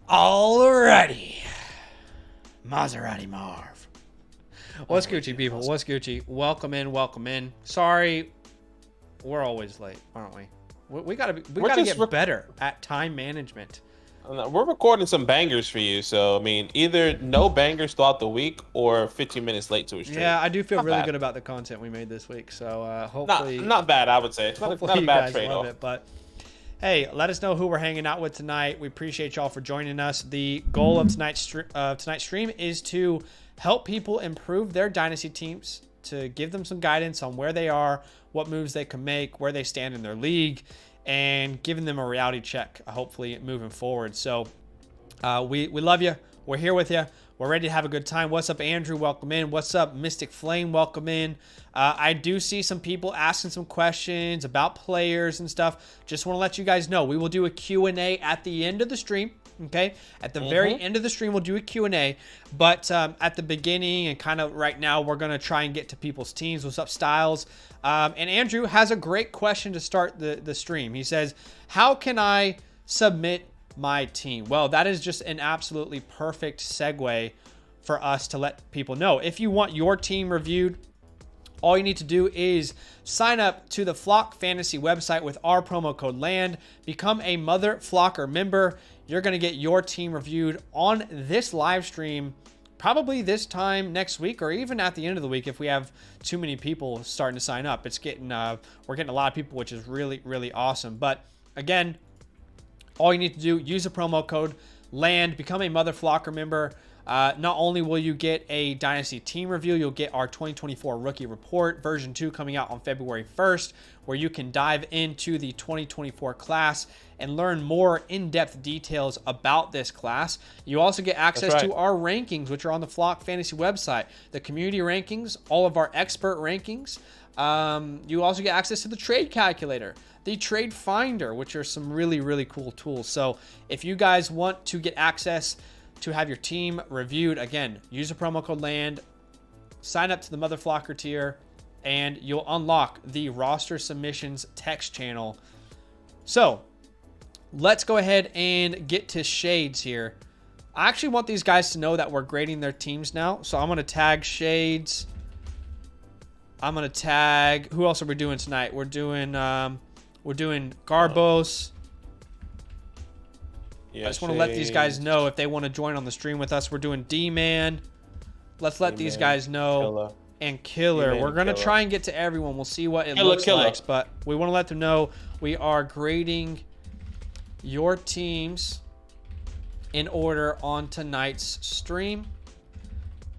Alrighty. Maserati Marv. What's Gucci, people? What's Gucci? Welcome in. Sorry, we're always late, aren't we? We gotta get better at time management. We're recording some bangers for you, so I mean, either no bangers throughout the week or 15 minutes late to a stream. Yeah, I do feel really good about the content we made this week. So hopefully, not bad, I would say. Hopefully not a you bad guys trade love off. it. But hey, let us know who we're hanging out with tonight. We appreciate y'all for joining us. The goal of tonight's stream is to help people improve their dynasty teams, to give them some guidance on where they are, what moves they can make, where they stand in their league, and giving them a reality check, hopefully moving forward. So we love you. We're here with you. We're ready to have a good time. What's up, Andrew? Welcome in. What's up, Mystic Flame? Welcome in. I do see some people asking some questions about players and stuff. Just want to let you guys know, we will do a Q&A at the end of the stream. Okay, at the very end of the stream, we'll do a Q&A. But at the beginning and kind of right now, we're going to try and get to people's teams. What's up, Styles? And Andrew has a great question to start the stream. He says, how can I submit my team? Well, that is just an absolutely perfect segue for us to let people know. If you want your team reviewed, all you need to do is sign up to the Flock Fantasy website with our promo code LAND. Become a Mother Flocker member. You're going to get your team reviewed on this live stream, probably this time next week, or even at the end of the week if we have too many people starting to sign up. It's getting we're getting a lot of people, which is really, really awesome. But again, all you need to do, use the promo code LAND, become a Mother Flocker member. Not only will you get a Dynasty team review, you'll get our 2024 Rookie Report, version 2, coming out on February 1st, where you can dive into the 2024 class and learn more in-depth details about this class. You also get access to our rankings, which are on the Flock Fantasy website, the community rankings, all of our expert rankings. You also get access to the trade calculator, the trade finder, which are some really, really cool tools. So if you guys want to get access to have your team reviewed, again, use the promo code LAND, sign up to the Mother Flocker tier, and you'll unlock the roster submissions text channel. So let's go ahead and get to Shades here. I actually want these guys to know that we're grading their teams now. So I'm going to tag Shades. I'm going to tag, who else are we doing tonight? We're doing Garbos. I just want to let these guys know if they want to join on the stream with us. We're doing D-Man. Let's let these guys know. Killer. And Killer. We're going to try and get to everyone. We'll see what it looks like. But we want to let them know we are grading your teams in order on tonight's stream.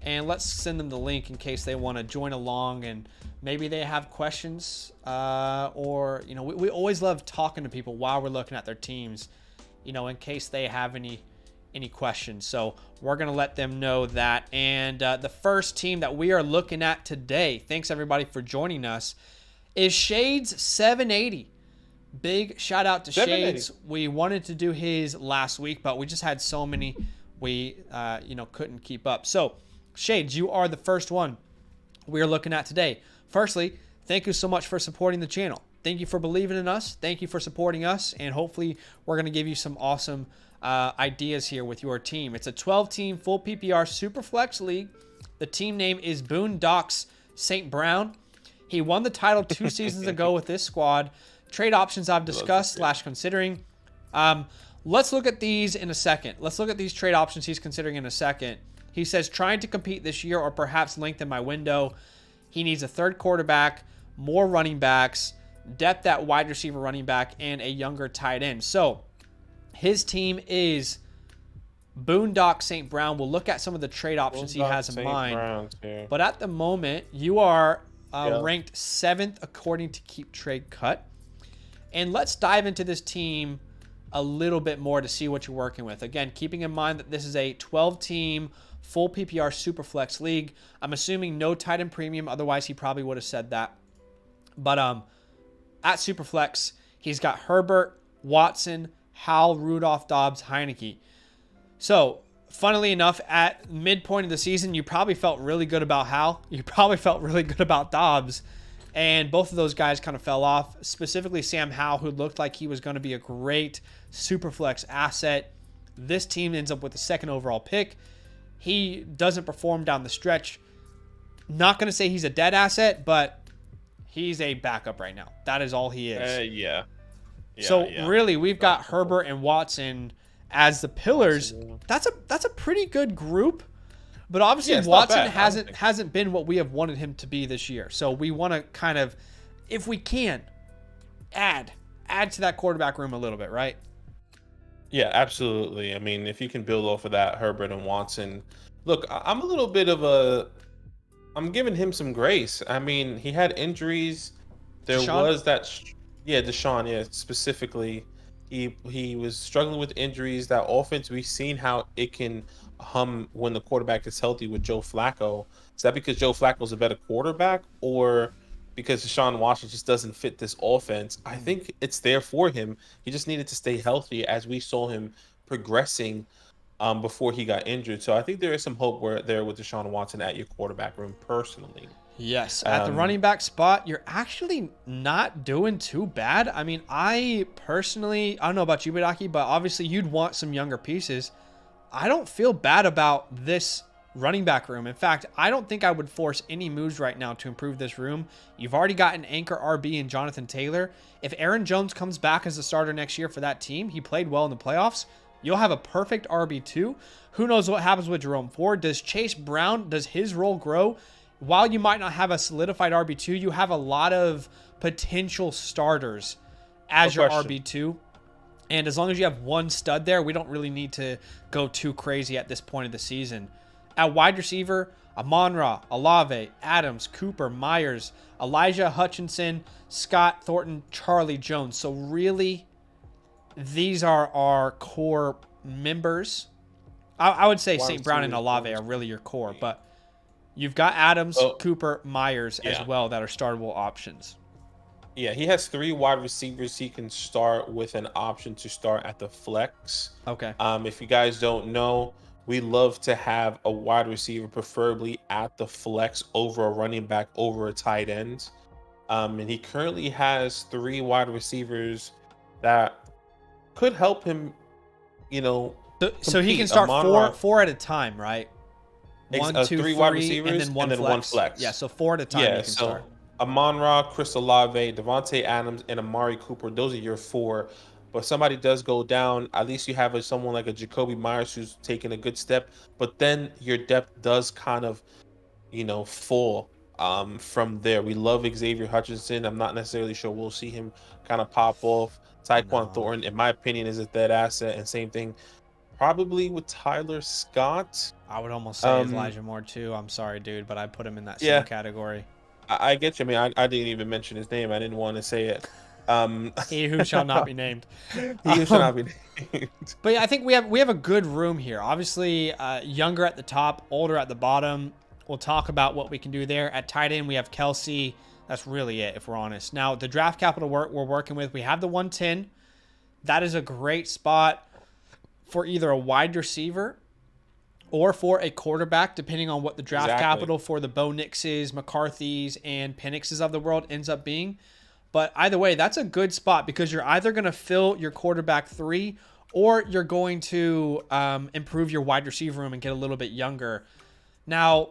And let's send them the link in case they want to join along and maybe they have questions. Or, you know, we always love talking to people while we're looking at their teams, you know, in case they have any questions. So we're going to let them know that. And the first team that we are looking at today, thanks everybody for joining us, is Shades780. Big shout out to Shades. We wanted to do his last week, but we just had so many we couldn't keep up. So Shades, you are the first one we are looking at today. Firstly, thank you so much for supporting the channel. Thank you for believing in us. Thank you for supporting us. And hopefully we're going to give you some awesome ideas here with your team. It's a 12-team full PPR SuperFlex league. The team name is Boondocks St. Brown. He won the title 2 seasons ago with this squad. Trade options I've discussed / considering. Let's look at these in a second. Let's look at these trade options he's considering in a second. He says, trying to compete this year or perhaps lengthen my window. He needs a third quarterback, more running backs, depth at wide receiver, running back, and a younger tight end. So his team is Boondock St. Brown. We'll look at some of the trade options he has in mind. But at the moment, you are ranked 7th according to Keep Trade Cut. And let's dive into this team a little bit more to see what you're working with. Again, keeping in mind that this is a 12-team full PPR Superflex league. I'm assuming no tight end premium. Otherwise, he probably would have said that. But at Superflex, he's got Herbert, Watson, Howell, Rudolph, Dobbs, Heineke. So, funnily enough, at midpoint of the season, you probably felt really good about Howell. You probably felt really good about Dobbs. And both of those guys kind of fell off, specifically Sam Howell, who looked like he was going to be a great Superflex asset. this team ends up with the 2nd overall pick. He doesn't perform down the stretch. Not going to say he's a dead asset, but he's a backup right now. That is all he is. Yeah. So really, we've got Herbert and Watson as the pillars. That's a pretty good group. But obviously, Watson hasn't been what we have wanted him to be this year. So we want to kind of, if we can, add to that quarterback room a little bit, right? Yeah, absolutely. I mean, if you can build off of that, Herbert and Watson. Look, I'm a little bit of I'm giving him some grace. I mean, he had injuries. There was that, Deshaun, specifically. He was struggling with injuries. That offense, we've seen how it can hum when the quarterback is healthy with Joe Flacco. Is that because Joe Flacco's a better quarterback, or because Deshaun Watson just doesn't fit this offense? I think it's there for him. He just needed to stay healthy, as we saw him progressing before he got injured. So I think there is some hope there with Deshaun Watson at your quarterback room, personally. Yes, at the running back spot, you're actually not doing too bad. I mean, I personally, I don't know about you, Badaki, but obviously you'd want some younger pieces. I don't feel bad about this running back room. In fact, I don't think I would force any moves right now to improve this room. You've already got an anchor RB in Jonathan Taylor. If Aaron Jones comes back as a starter next year for that team, he played well in the playoffs, you'll have a perfect RB2. Who knows what happens with Jerome Ford? Does Chase Brown, does his role grow? While you might not have a solidified RB2, you have a lot of potential starters as your RB2. And as long as you have one stud there, we don't really need to go too crazy at this point of the season. At wide receiver, Amon-Ra, Olave, Adams, Cooper, Myers, Elijah Hutchinson, Scott Thornton, Charlie Jones. So really, these are our core members. I would say St. Brown and Olave are really your core, but you've got Adams, Cooper, Myers as well that are startable options. Yeah, he has 3 wide receivers he can start with an option to start at the flex. Okay. If you guys don't know, we love to have a wide receiver, preferably at the flex, over a running back, over a tight end. And he currently has 3 wide receivers that could help him, So he can start four at a time, right? 1, 2, 3 wide receivers, and then one flex. Yeah, so 4 at a time he can start. Amon-Ra, Chris Olave, Devontae Adams, and Amari Cooper. Those are your 4. But somebody does go down, at least you have someone like a Jacoby Myers who's taking a good step. But then your depth does kind of, fall from there. We love Xavier Hutchinson. I'm not necessarily sure we'll see him kind of pop off. Tyquan Thornton, in my opinion, is a dead asset. And same thing probably with Tyler Scott. I would almost say Elijah Moore too. I'm sorry, dude, but I put him in that same category. I get you. I mean, I didn't even mention his name. I didn't want to say it. He who shall not be named. He who shall not be named. But yeah, I think we have a good room here. Obviously, younger at the top, older at the bottom. We'll talk about what we can do there. At tight end, we have Kelsey. That's really it, if we're honest. Now, the draft capital we're working with, we have the 110. That is a great spot for either a wide receiver or for a quarterback, depending on what the draft capital for the Bo Nixes, McCarthy's, and Penixes of the world ends up being. But either way, that's a good spot because you're either going to fill your quarterback 3 or you're going to improve your wide receiver room and get a little bit younger. Now,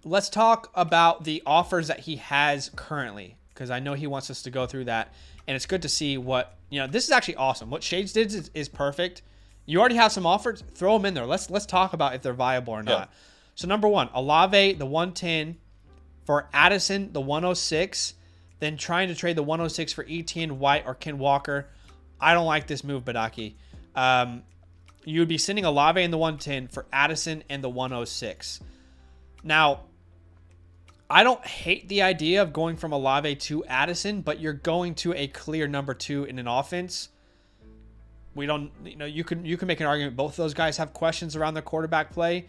let's talk about the offers that he has currently, because I know he wants us to go through that. And it's good to see what, this is actually awesome. What Shades did is perfect. You already have some offers, throw them in there. Let's talk about if they're viable or not. So number 1, Olave, the 110, for Addison, the 106, then trying to trade the 106 for Etienne White or Ken Walker. I don't like this move, Badaki. You would be sending Olave in the 110 for Addison and the 106. Now, I don't hate the idea of going from Olave to Addison, but you're going to a clear number 2 in an offense. We don't, you can make an argument. Both of those guys have questions around their quarterback play,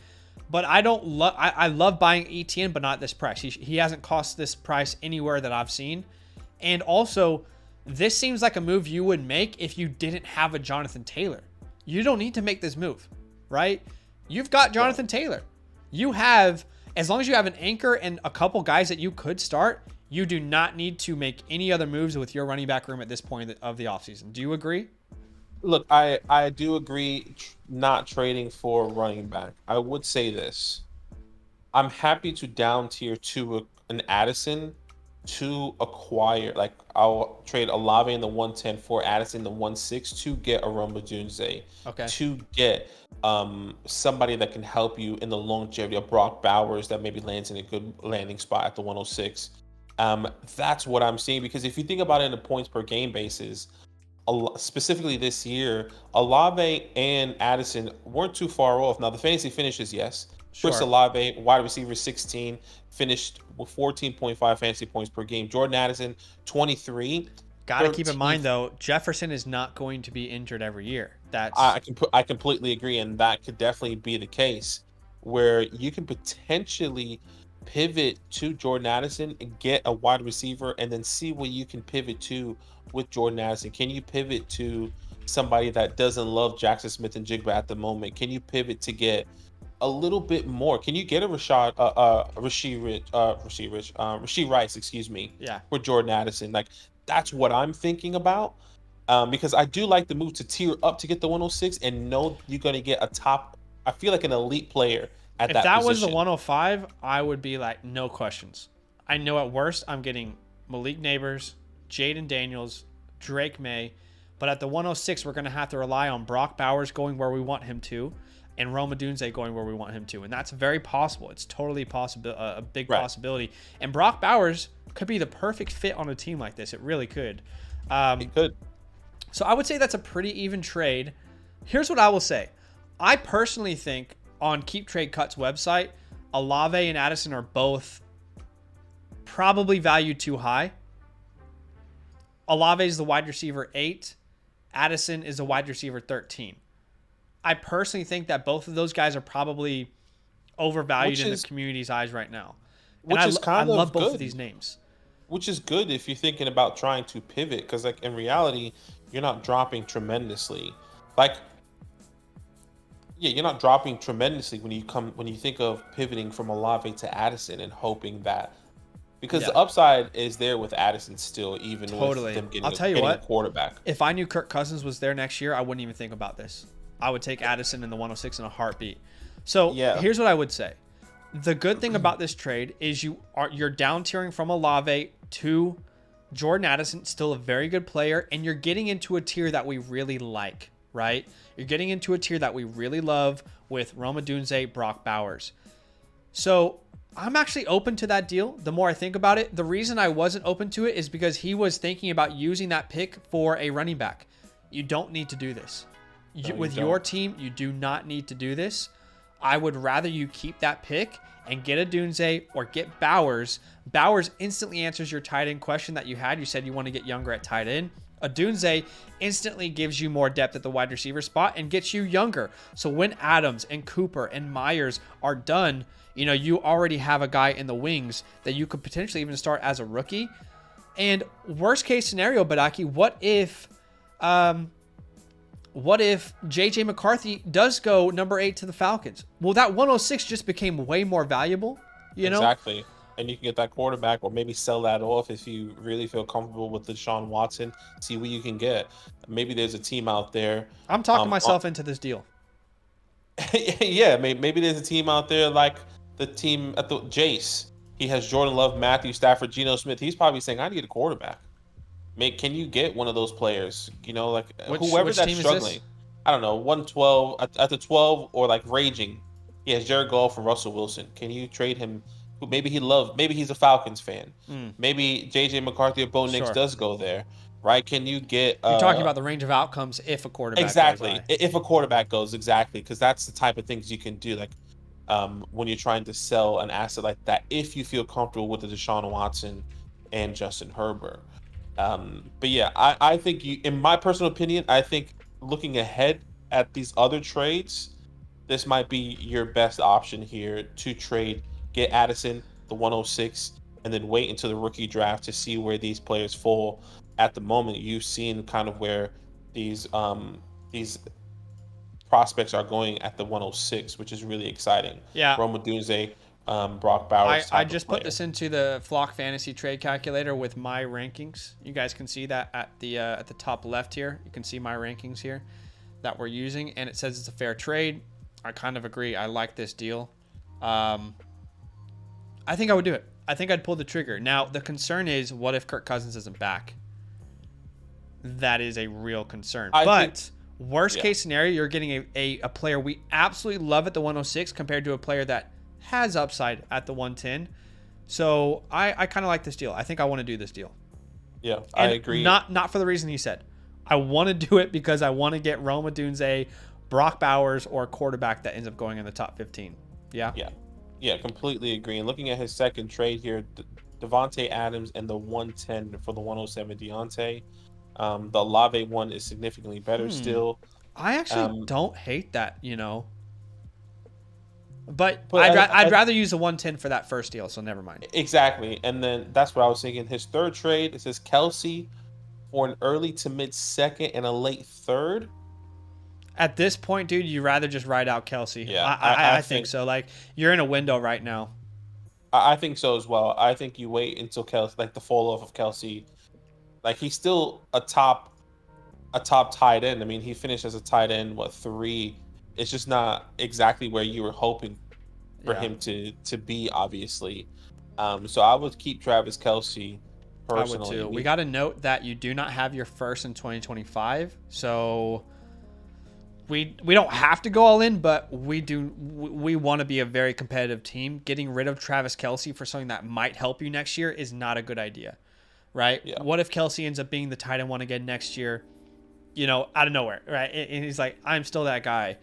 but I love buying Etienne, but not at this price. He hasn't cost this price anywhere that I've seen. And also, this seems like a move you would make if you didn't have a Jonathan Taylor. You don't need to make this move, right? You've got Jonathan Taylor. You have, as long as you have an anchor and a couple guys that you could start, you do not need to make any other moves with your running back room at this point of the offseason. Do you agree? Look, I do agree not trading for running back. I would say this. I'm happy to down tier to an Addison to acquire. Like I'll trade Olave in the 110 for Addison in the 1.6 to get a Roma Dunze, Okay. to get somebody that can help you in the longevity of Brock Bowers that maybe lands in a good landing spot at the 106. That's what I'm seeing, because if you think about it in a points per game basis, specifically this year, Olave and Addison weren't too far off. Now the fantasy finishes, yes. Chris Sure. Olave, wide receiver 16, finished with 14.5 fantasy points per game. Jordan Addison, 23. Got to keep in mind 13th. though, Jefferson is not going to be injured every year. I That's can put, I completely agree, and that could definitely be the case where you can potentially pivot to Jordan Addison and get a wide receiver, and then see what you can pivot to with Jordan Addison. Can you pivot to somebody that doesn't love Jackson Smith and Jigba at the moment? Can you pivot to get a little bit more? Can you get a Rasheed Rice, excuse me, yeah. for Jordan Addison? Like that's what I'm thinking about. Because I do like the move to tier up to get the 106 and know you're going to get a top, I feel like an elite player at If that that was the position. 105, I would be like, no questions. I know at worst I'm getting Malik Neighbors, Jaden Daniels, Drake May, but at the 106 we're going to have to rely on Brock Bowers going where we want him to, and Roma Dunze going where we want him to, and that's very possible. It's totally possible, a big Right. possibility. And Brock Bowers could be the perfect fit on a team like this. It really could. It could. So I would say that's a pretty even trade. Here's what I will say. I personally think on Keep Trade Cut's website, Olave and Addison are both probably valued too high. Olave is the wide receiver 8. Addison is the wide receiver 13. I personally think that both of those guys are probably overvalued Which in the is community's eyes right now. And which is I kind love of both of good. these names. Which is good if you're thinking about trying to pivot, because like in reality, you're not dropping tremendously. Like yeah, you're not dropping tremendously when you think of pivoting from Olave to Addison and hoping that, because Yeah, the upside is there with Addison still, even with totally. them I'll tell you getting a what. quarterback. If I knew Kirk Cousins was there next year, I wouldn't even think about this. I would take Addison in the 106 in a heartbeat. So Yeah. here's what I would say. The good thing about this trade is you're down tiering from Olave to Jordan Addison, still a very good player, and you're getting into a tier that we really like, right? You're getting into a tier that we really love with Roma Dunze, Brock Bowers. So I'm actually open to that deal. The more I think about it, the reason I wasn't open to it is because he was thinking about using that pick for a running back. You don't need to do this. No, you With don't. your team, you do not need to do this. I would rather you keep that pick and get a Dunze or get Bowers. Bowers instantly answers your tight end question that you had. You said you want to get younger at tight end. A Dunze instantly gives you more depth at the wide receiver spot and gets you younger. So when Adams and Cooper and Myers are done, you already have a guy in the wings that you could potentially even start as a rookie. And worst case scenario, Badaki, what if JJ McCarthy does go number 8 to the Falcons? Well, that 106 just became way more valuable, Exactly. And you can get that quarterback, or maybe sell that off if you really feel comfortable with the Deshaun Watson. See what you can get. Maybe there's a team out there. I'm talking myself into this deal. Yeah, maybe there's a team out there like the team at the Jace. He has Jordan Love, Matthew Stafford, Geno Smith. He's probably saying, "I need a quarterback." Can you get one of those players? Like whoever Which that's team is struggling. this? I don't know, 112 at the 12, or like raging. He has Jared Goff and Russell Wilson. Can you trade him? Maybe maybe he's a Falcons fan. Maybe JJ McCarthy or Bo Nix Sure. does go there, right? Can you get You're talking about the range of outcomes if a quarterback goes exactly high. if a quarterback goes, exactly, because that's the type of things you can do, like when you're trying to sell an asset like that, if you feel comfortable with the Deshaun Watson and Justin Herbert. But yeah, I think in my personal opinion, I think looking ahead at these other trades, this might be your best option here to trade, get Addison, the 106, and then wait until the rookie draft to see where these players fall. At the moment, you've seen kind of where these prospects are going at the 106, which is really exciting. Yeah. Roma Dunze, Brock Bowers. I just put this into the Flock Fantasy Trade Calculator with my rankings. You guys can see that at the top left here. You can see my rankings here that we're using, and it says it's a fair trade. I kind of agree. I like this deal. I think I would do it. I think I'd pull the trigger. Now, the concern is, what if Kirk Cousins isn't back? That is a real concern. Worst case scenario, you're getting a player we absolutely love at the 106 compared to a player that has upside at the 110. So I kind of like this deal. I think I want to do this deal. Yeah, And I agree. Not for the reason he said. I want to do it because I want to get Rome Odunze, Brock Bowers, or a quarterback that ends up going in the top 15. Yeah? Yeah, completely agree. And looking at his second trade here, Devontae Adams and the 110 for the 107 Deontay. The Olave one is significantly better still. I actually don't hate that, But I'd rather use the 110 for that first deal, so never mind. Exactly. And then that's what I was thinking. His third trade, it says Kelsey for an early to mid second and a late third. At this point, dude, you rather just ride out Kelsey. Yeah, I think so. Like, you're in a window right now. I think so as well. I think you wait until Kelsey, like the fall off of Kelsey. Like, he's still a top tight end. I mean, he finished as a tight end, 3. It's just not exactly where you were hoping for him to be, obviously. So I would keep Travis Kelsey personally. I would too. We got to note that you do not have your first in 2025. So we don't have to go all in, but we want to be a very competitive team. Getting rid of Travis Kelsey for something that might help you next year is not a good idea, right? Yeah. What if Kelsey ends up being the tight end one again next year, out of nowhere, right? And he's like, I'm still that guy.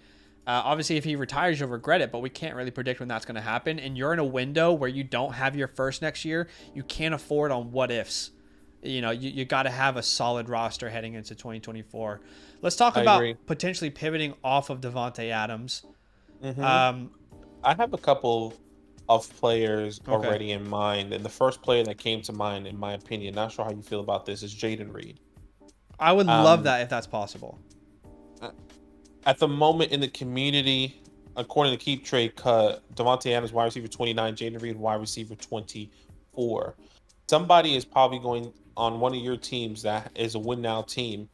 Obviously, if he retires, you'll regret it, but we can't really predict when that's going to happen. And you're in a window where you don't have your first next year. You can't afford on what ifs. You got to have a solid roster heading into 2024. Let's talk about potentially pivoting off of Devontae Adams. Mm-hmm. I have a couple of players already in mind. And the first player that came to mind, in my opinion, not sure how you feel about this, is Jayden Reed. I would love that if that's possible. At the moment in the community, according to Keep Trade Cut, Devontae Adams wide receiver 29, Jayden Reed wide receiver 24. Somebody is probably going on one of your teams that is a win now team,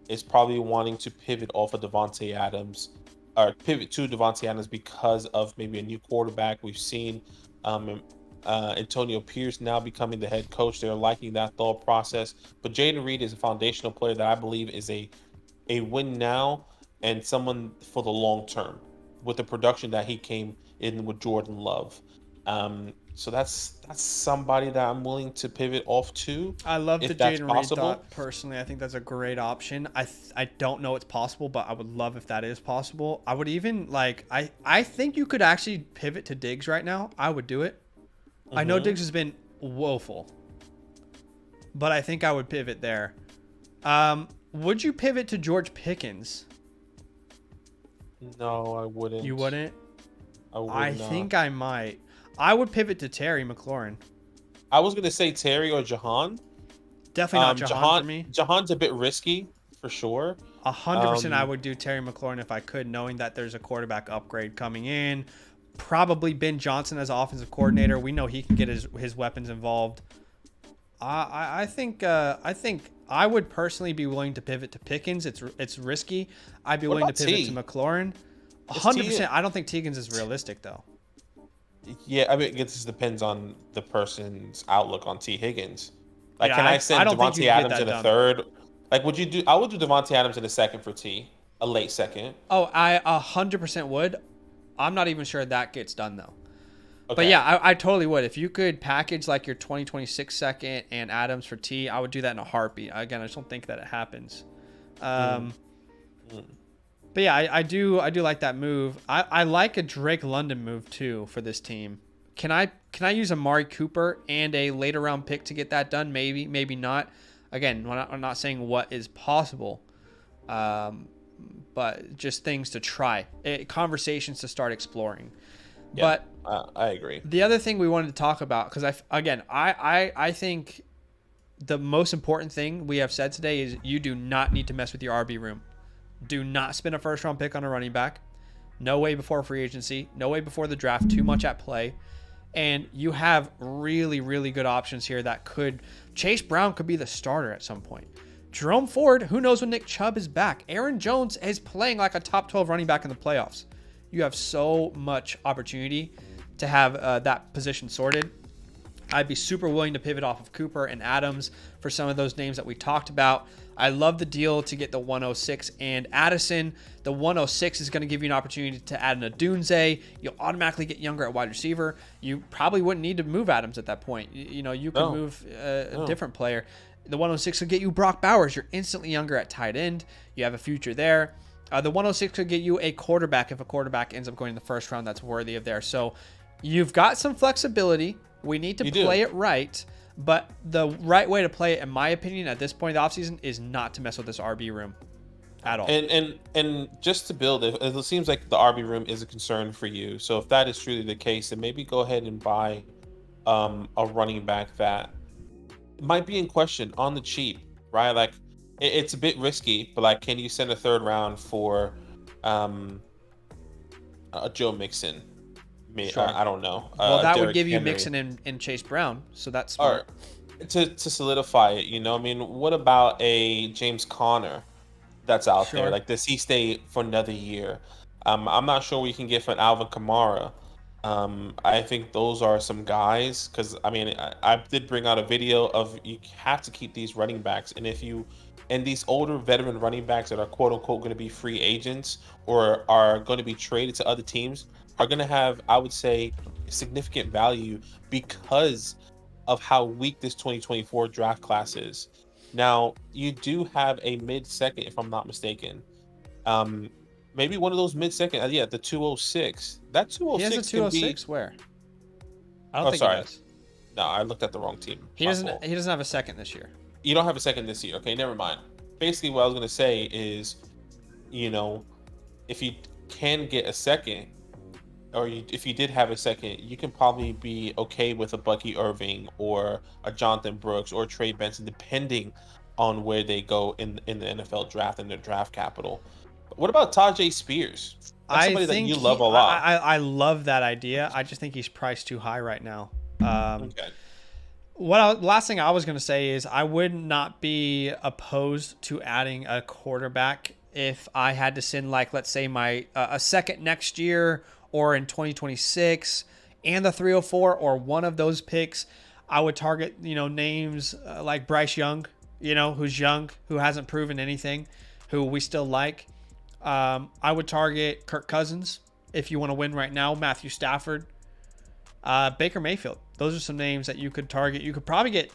is probably wanting to pivot off of Devontae Adams, or pivot to Devontae Adams because of maybe a new quarterback. We've seen Antonio Pierce now becoming the head coach. They're liking that thought process. But Jayden Reed is a foundational player that I believe is a win now and someone for the long term with the production that he came in with Jordan Love. So that's somebody that I'm willing to pivot off to. I love the Jayden Reed thought personally. I think that's a great option. I don't know it's possible, but I would love if that is possible. I would even I think you could actually pivot to Diggs right now. I would do it. Mm-hmm. I know Diggs has been woeful, but I think I would pivot there. Would you pivot to George Pickens? No, I wouldn't. You wouldn't? I think I might. I would pivot to Terry McLaurin. I was going to say Terry or Jahan. Definitely not Jahan for me. Jahan's a bit risky, for sure. 100% I would do Terry McLaurin if I could, knowing that there's a quarterback upgrade coming in. Probably Ben Johnson as offensive coordinator. We know he can get his weapons involved. I think I would personally be willing to pivot to Pickens. It's risky. I'd be willing to pivot to McLaurin. 100%. I don't think Teagan's is realistic though. Yeah, I mean, it just depends on the person's outlook on T. Higgins. Like, Yeah, can I send Devontae Adams in done. a third? Like, would you do? I would do Devontae Adams in a second for T, a late second. Oh, I 100% would. I'm not even sure that gets done though. Okay. But yeah, I totally would. If you could package like your 2026 second and Adams for T, I would do that in a heartbeat. Again, I just don't think that it happens. But yeah, I do like that move. I like a Drake London move too for this team. Can I use Amari Cooper and a later round pick to get that done? Maybe, maybe not. Again, I'm not saying what is possible, but just things to try, conversations to start exploring. Yeah, but I agree. The other thing we wanted to talk about, because I think the most important thing we have said today is you do not need to mess with your RB room. Do not spend a first round pick on a running back. No way before free agency. No way before the draft. Too much at play. And you have really, really good options here that could... Chase Brown could be the starter at some point. Jerome Ford, who knows when Nick Chubb is back. Aaron Jones is playing like a top 12 running back in the playoffs. You have so much opportunity to have that position sorted. I'd be super willing to pivot off of Cooper and Adams for some of those names that we talked about. I love the deal to get the 106 and Addison. The 106 is going to give you an opportunity to add an Adunze. You'll automatically get younger at wide receiver. You probably wouldn't need to move Adams at that point. You can move a different player. The 106 will get you Brock Bowers. You're instantly younger at tight end. You have a future there. The 106 could get you a quarterback if a quarterback ends up going in the first round that's worthy of there. So you've got some flexibility. We need to play it right. But the right way to play it, in my opinion, at this point in the offseason is not to mess with this RB room at all. And just to build it, it seems like the RB room is a concern for you. So if that is truly the case, then maybe go ahead and buy a running back that might be in question on the cheap, right? Like it's a bit risky, but like, can you send a third round for a Joe Mixon? Sure. I don't know. Well, that Derrick would give you Henry. Mixon and Chase Brown, so that's smart. To solidify it, I mean, what about a James Conner that's out there? Like, does he stay for another year? I'm not sure what you can get for an Alvin Kamara. I think those are some guys, because I mean, I did bring out a video of you have to keep these running backs, and these older veteran running backs that are quote unquote going to be free agents or are going to be traded to other teams are going to have, I would say, significant value because of how weak this 2024 draft class is. Now, you do have a mid-second, if I'm not mistaken. Maybe one of those mid-second, the 206. That 206 He has a 206 where? I don't think sorry. he does. No, I looked at the wrong team. He doesn't have a second this year. You don't have a second this year. Okay, never mind. Basically, what I was going to say is, if you can get a second, or if you did have a second, you can probably be okay with a Bucky Irving or a Jonathan Brooks or Trey Benson, depending on where they go in the NFL draft and their draft capital. But what about Tajay Spears? That's somebody that you love a lot. I love that idea. I just think he's priced too high right now. Okay. Last thing I was going to say is I would not be opposed to adding a quarterback if I had to send, like, let's say my a second next year or in 2026 and the 304 or one of those picks. I would target, names like Bryce Young, who's young, who hasn't proven anything, who we still like. I would target Kirk Cousins if you want to win right now, Matthew Stafford, Baker Mayfield. Those are some names that you could target. You could probably get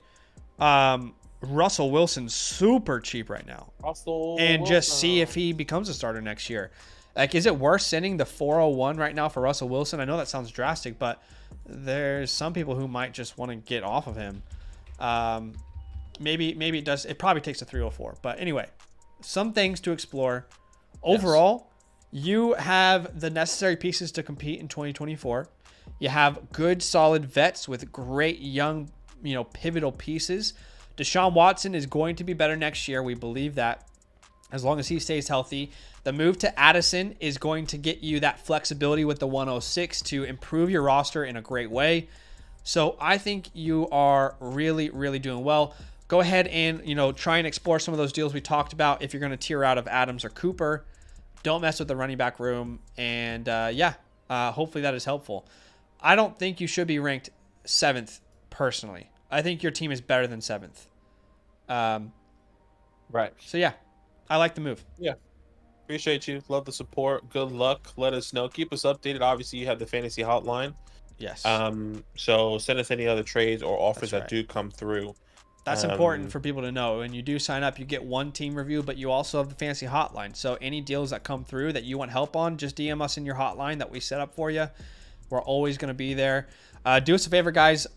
Russell Wilson super cheap right now just see if he becomes a starter next year. Like, is it worth sending the 401 right now for Russell Wilson? I know that sounds drastic, but there's some people who might just want to get off of him. Maybe it does. It probably takes a 304. But anyway, some things to explore. Overall, you have the necessary pieces to compete in 2024. You have good, solid vets with great young, pivotal pieces. Deshaun Watson is going to be better next year. We believe that, as long as he stays healthy. The move to Addison is going to get you that flexibility with the 106 to improve your roster in a great way. So I think you are really, really doing well. Go ahead and, try and explore some of those deals we talked about if you're going to tier out of Adams or Cooper. Don't mess with the running back room. And hopefully that is helpful. I don't think you should be ranked 7th personally. I think your team is better than 7th. Right. So yeah, I like the move. Yeah. Appreciate you. Love the support. Good luck. Let us know. Keep us updated. Obviously, you have the fantasy hotline. Yes. So send us any other trades or offers that do come through. That's important for people to know. When you do sign up, you get one team review, but you also have the fantasy hotline. So any deals that come through that you want help on, just DM us in your hotline that we set up for you. We're always going to be there. Do us a favor, guys.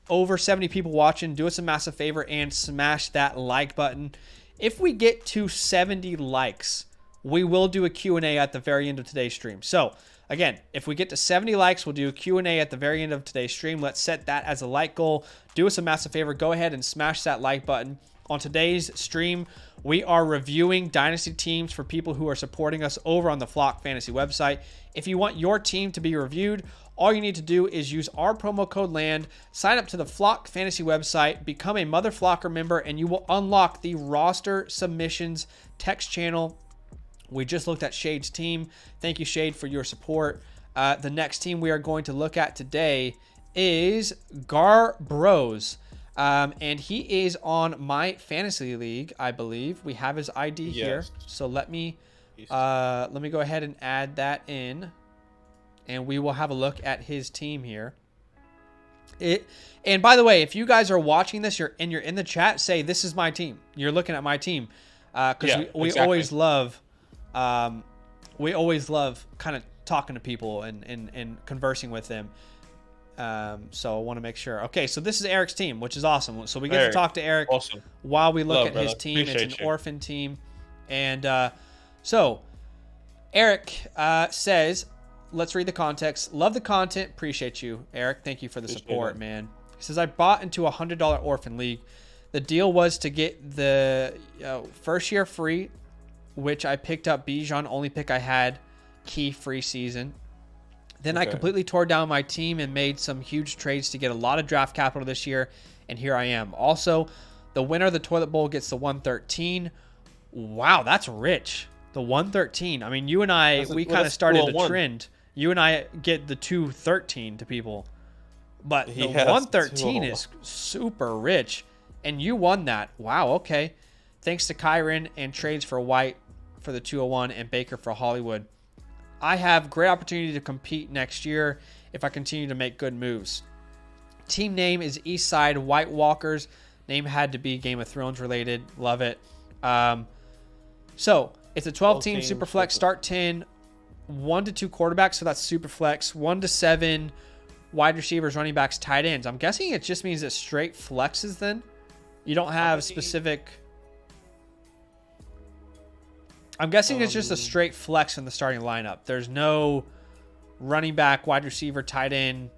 Over 70 people watching. Do us a massive favor and smash that like button. If we get to 70 likes, we will do a Q&A at the very end of today's stream. So, again, if we get to 70 likes, we'll do a Q&A at the very end of today's stream. Let's set that as a like goal. Do us a massive favor. Go ahead and smash that like button. On today's stream, we are reviewing Dynasty teams for people who are supporting us over on the Flock Fantasy website. If you want your team to be reviewed, all you need to do is use our promo code LAND, sign up to the Flock Fantasy website, become a Mother Flocker member, and you will unlock the roster submissions text channel. We just looked at Shade's team. Thank you, Shade, for your support. The next team we are going to look at today is Garbros. And he is on my fantasy league, I believe. We have his ID here. So let me go ahead and add that in. And we will have a look at his team here. And by the way, if you guys are watching this, you're in the chat, say this is my team. You're looking at my team. Because we always love kind of talking to people and conversing with them. So I want to make sure. Okay, so this is Eric's team, which is awesome. So we get to talk to Eric while we look at his team. It's an orphan team. And so Eric says, let's read the context. Love the content. Appreciate you, Eric. Thank you for the support, man. He says, I bought into a $100 orphan league. The deal was to get the first year free, which I picked up Bijan, only pick I had, key free season. Then I completely tore down my team and made some huge trades to get a lot of draft capital this year, and here I am. Also, the winner of the Toilet Bowl gets the 113. Wow, that's rich. The 113. I mean, you and I, we kind of started the trend. You and I get the 213 to people, but the 113 is super rich, and you won that. Wow, okay. Thanks to Kyron and trades for White for the 201 and Baker for Hollywood. I have great opportunity to compete next year if I continue to make good moves. Team name is Eastside White Walkers. Name had to be Game of Thrones related. Love it. So it's a 12-team SuperFlex. Start 10, 1 to 2 quarterbacks. So that's SuperFlex. 1 to 7 wide receivers, running backs, tight ends. I'm guessing it just means that straight flexes then. You don't have specific. I'm guessing it's just a straight flex in the starting lineup. There's no running back, wide receiver, tight end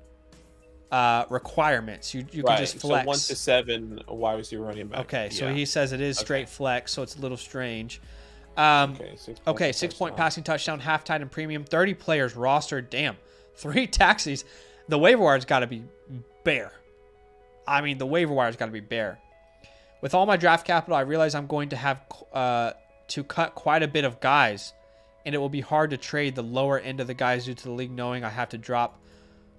requirements. You can just flex. So 1 to 7 wide receiver, running back. Okay, so he says it is straight flex, so it's a little strange. 6-point passing touchdown, half tight and premium, 30 players rostered. Damn, 3 taxis. The waiver wire's got to be bare. I mean, the waiver wire's got to be bare. With all my draft capital, I realize I'm going to have to cut quite a bit of guys, and it will be hard to trade the lower end of the guys due to the league knowing I have to drop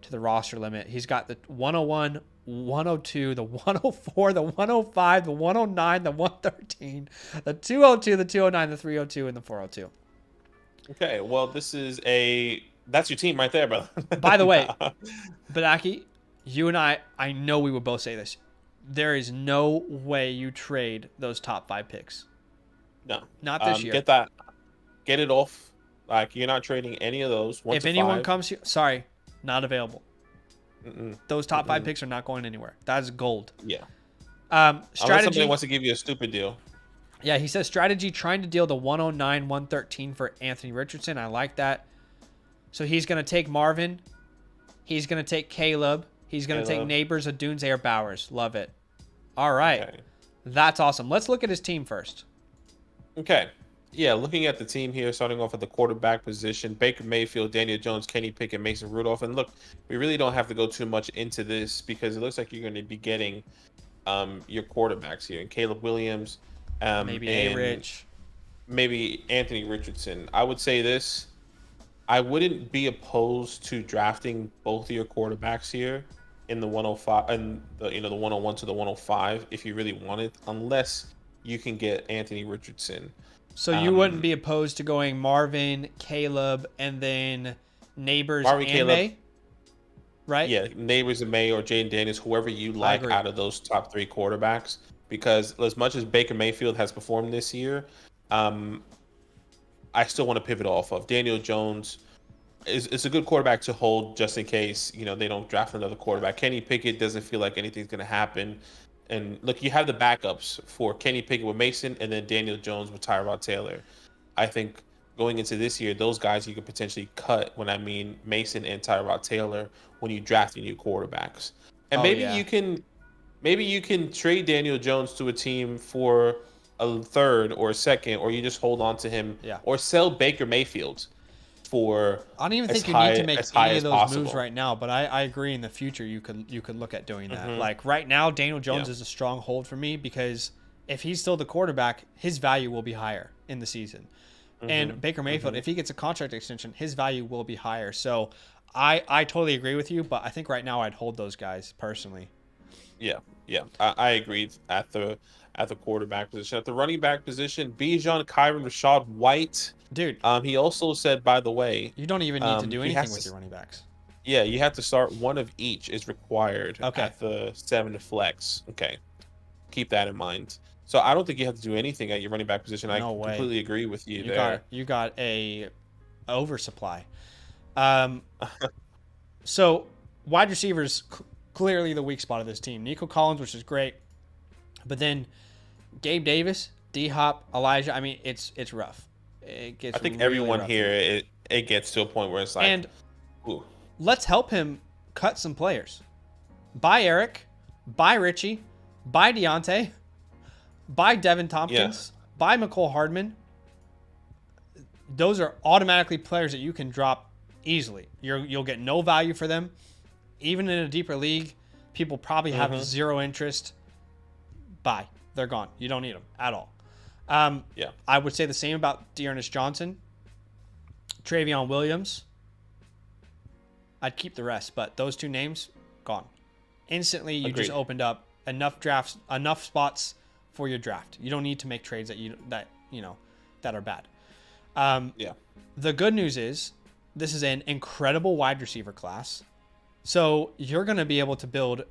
to the roster limit. He's got the 101, 102, the 104, the 105, the 109, the 113, the 202, the 209, the 302, and the 402. Okay, well, that's your team right there, brother. By the way, Badaki, you and I know we would both say this. There is no way you trade those top 5 picks. No, not this year. Get it off. Like, you're not trading any of those. If anyone comes here, sorry, not available. Those top 5 picks are not going anywhere. That is gold. Yeah. Strategy. Unless somebody wants to give you a stupid deal. Yeah, he says strategy trying to deal the 109, 113 for Anthony Richardson. I like that. So he's going to take Marvin. He's going to take Caleb. He's going to take Neighbors, Adunes, Air Bowers. Love it. All right. Okay. That's awesome. Let's look at his team first. Okay. Yeah, looking at the team here, starting off at the quarterback position, Baker Mayfield, Daniel Jones, Kenny Pickett, Mason Rudolph. And look, we really don't have to go too much into this because it looks like you're going to be getting your quarterbacks here. And Caleb Williams. Maybe A-Rich. Maybe Anthony Richardson. I would say this. I wouldn't be opposed to drafting both of your quarterbacks here in the 105 and the 101 to the 105 if you really wanted, unless you can get Anthony Richardson. So you wouldn't be opposed to going Marvin, Caleb, and then Neighbors and May? Right? Yeah, Neighbors and May or Jaden Daniels, whoever you like out of those top 3 quarterbacks. Because as much as Baker Mayfield has performed this year, I still want to pivot off of. Daniel Jones is a good quarterback to hold just in case, they don't draft another quarterback. Kenny Pickett doesn't feel like anything's going to happen. And look, you have the backups for Kenny Pickett with Mason and then Daniel Jones with Tyrod Taylor. I think going into this year, those guys you could potentially cut when I mean Mason and Tyrod Taylor when you draft your new quarterbacks. And maybe you can maybe you can trade Daniel Jones to a team for a third or a second, or you just hold on to him, Yeah. or sell Baker Mayfield for I don't even as think you need to high make as high any of as those moves possible. right now, but I agree in the future you could look at doing that. Mm-hmm. Like right now, Daniel Jones Yeah. is a strong hold for me because if he's still the quarterback, his value will be higher in the season. Mm-hmm. And Baker Mayfield, Mm-hmm. if he gets a contract extension, his value will be higher. So I totally agree with you, but I think right now I'd hold those guys personally. Yeah, yeah, I agree at the quarterback position. At the running back position, Bijan, Kyron, Rashad White. Dude, He also said, by the way, you don't even need to do he anything has with to. your running backs. Yeah, you have to start one of each is required Okay. at the 7 flex. Okay, keep that in mind. So I don't think you have to do anything at your running back position. I No way. completely agree with you You there. got a oversupply. Um, so wide receivers clearly the weak spot of this team. Nico Collins, which is great, but then Gabe Davis, D Hop, Elijah. I mean, it's rough. It gets. I think really everyone rough here it gets to a point where it's like, and ooh, let's help him cut some players. Buy Eric, buy Richie, buy Deontay, buy Devin Tompkins, buy McCole Hardman. Those are automatically players that you can drop easily. You'll get no value for them. Even in a deeper league, people probably have zero interest. Buy. They're gone. You don't need them at all. yeah, I would say the same about Dearness Johnson, Travion Williams. I'd keep the rest, but those two names, gone. Instantly, you Agreed. just opened up enough spots for your draft. You don't need to make trades that are bad. yeah. The good news is this is an incredible wide receiver class. So you're going to be able to build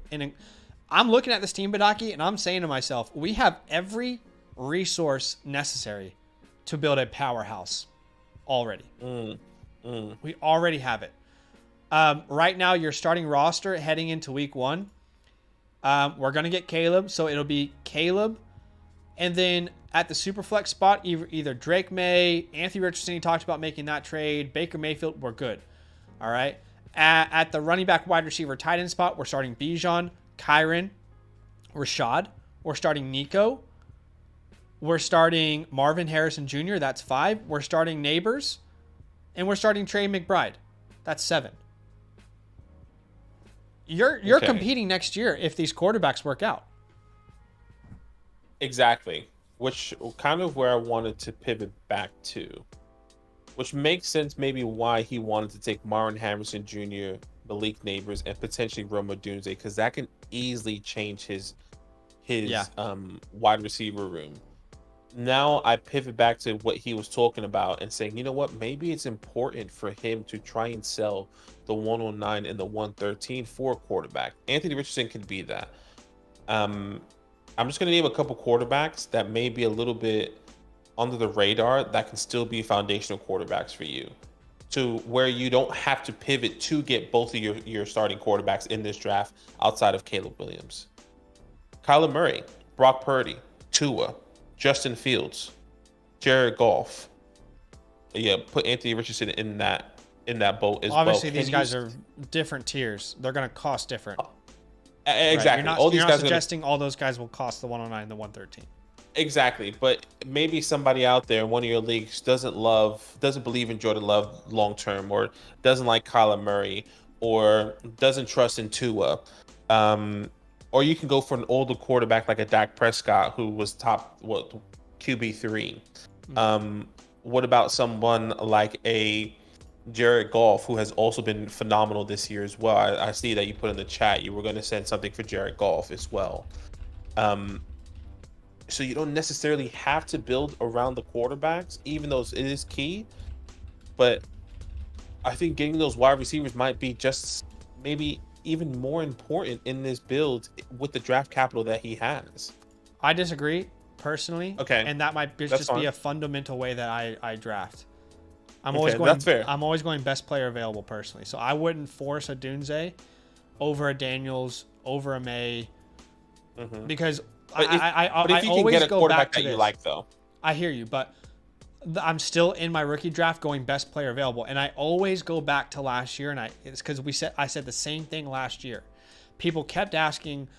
I'm looking at this team, Badaki, and I'm saying to myself, we have every resource necessary to build a powerhouse already. We already have it. Right now, your starting roster heading into week 1, we're going to get Caleb. So it'll be Caleb. And then at the SuperFlex spot, either Drake May, Anthony Richardson, he talked about making that trade, Baker Mayfield, we're good. All right. At the running back, wide receiver, tight end spot, we're starting Bijan, Kyron, Rashad. We're starting Nico. We're starting Marvin Harrison Jr. That's 5. We're starting Neighbors. And we're starting Trey McBride. That's 7. You're Okay. competing next year if these quarterbacks work out. Exactly, which kind of where I wanted to pivot back to, which makes sense maybe why he wanted to take Marvin Harrison Jr., Malik Neighbors, and potentially Rome Odunze, because that can easily change his wide receiver room. Now I pivot back to what he was talking about and saying, you know what, maybe it's important for him to try and sell the 109 and the 113 for a quarterback. Anthony Richardson can be that. I'm just going to name a couple quarterbacks that may be a little bit under the radar that can still be foundational quarterbacks for you, to where you don't have to pivot to get both of your starting quarterbacks in this draft outside of Caleb Williams. Kyler Murray, Brock Purdy, Tua, Justin Fields, Jared Goff. Yeah, put Anthony Richardson in that boat as well. Obviously, these guys are different tiers. They're going to cost different. Exactly. Right? All these you're guys not suggesting all those guys will cost the 109 and the 113. Exactly, but maybe somebody out there in one of your leagues doesn't believe in Jordan Love long term, or doesn't like Kyler Murray, or doesn't trust in Tua. Or you can go for an older quarterback like a Dak Prescott, who was top QB3. What about someone like a Jared Goff, who has also been phenomenal this year as well? I see that you put in the chat you were going to send something for Jared Goff as well. So you don't necessarily have to build around the quarterbacks, even though it is key. But I think getting those wide receivers might be just maybe even more important in this build with the draft capital that he has. I disagree personally. Okay. And that might That's just fine. be a fundamental way that I draft. I'm Okay, always going. that's fair. I'm always going best player available personally. So I wouldn't force a Dunze over a Daniels, over a May, because But if I you can always get a go quarterback back to that you this. like, though. I hear you, but I'm still in my rookie draft going best player available, and I always go back to last year, and it's because I said the same thing last year. People kept asking,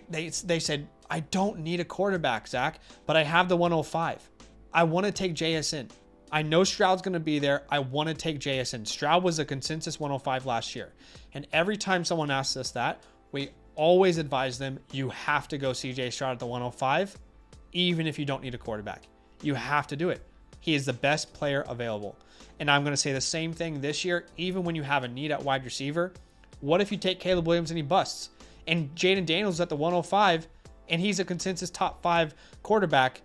They said, I don't need a quarterback, Zach, but I have the 105. I want to take JSN. I know Stroud's going to be there. I want to take JSN. Stroud was a consensus 105 last year. And every time someone asks us that, we always advise them, you have to go CJ Stroud at the 105, even if you don't need a quarterback. You have to do it. He is the best player available. And I'm going to say the same thing this year, even when you have a need at wide receiver. What if you take Caleb Williams and he busts? And Jaden Daniels at the 105, and he's a consensus top 5 quarterback,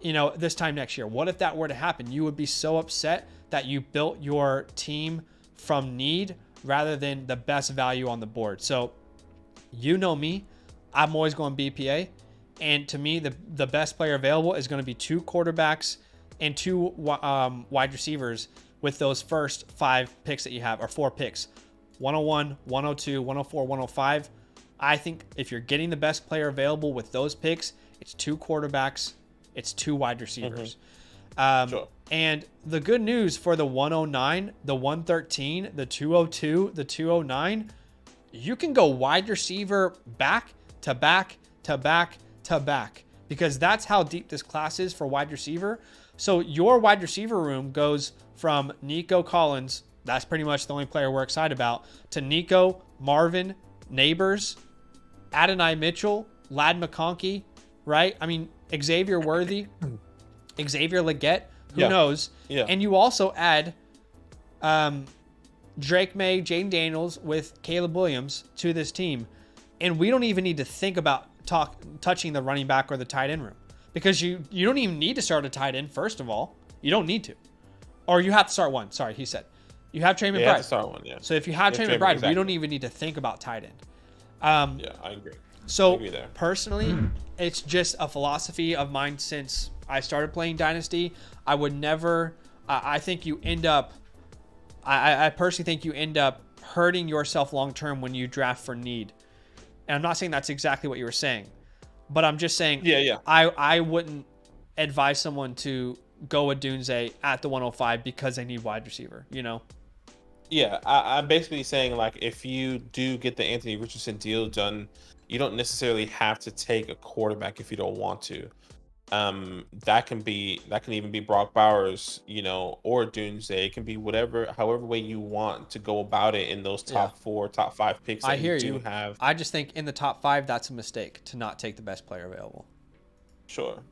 this time next year. What if that were to happen? You would be so upset that you built your team from need rather than the best value on the board. So, you know me, I'm always going BPA. And to me, the best player available is going to be 2 quarterbacks and 2 wide receivers with those first 5 picks that you have, or 4 picks. 101, 102, 104, 105. I think if you're getting the best player available with those picks, it's 2 quarterbacks, it's 2 wide receivers. Sure. And the good news for the 109, the 113, the 202, the 209, you can go wide receiver back to back to back to back, because that's how deep this class is for wide receiver. So your wide receiver room goes from Nico Collins, that's pretty much the only player we're excited about, to Nico, Marvin, Neighbors, Adonai Mitchell, Lad McConkey, right? I mean, Xavier Worthy, Xavier Leggett, who knows? Yeah. And you also add Drake May, Jaden Daniels with Caleb Williams to this team. And we don't even need to think about touching the running back or the tight end room, because you don't even need to start a tight end, first of all. You don't need to. Or you have to start one. Sorry, he said. You have Trey McBride. You have to start one, yeah. So if you have Trey McBride, exactly, we don't even need to think about tight end. Yeah, I agree. So personally, it's just a philosophy of mine since I started playing Dynasty. I would never, I think you end up, I personally think you end up hurting yourself long-term when you draft for need. And I'm not saying that's exactly what you were saying, but I'm just saying, I wouldn't advise someone to go with Dunze at the 105 because they need wide receiver, Yeah, I'm basically saying, like, if you do get the Anthony Richardson deal done, you don't necessarily have to take a quarterback if you don't want to. That can even be Brock Bowers, or Dunze. It can be however way you want to go about it in those top 4, top 5 picks that you have. I just think in the top 5, that's a mistake to not take the best player available. Sure.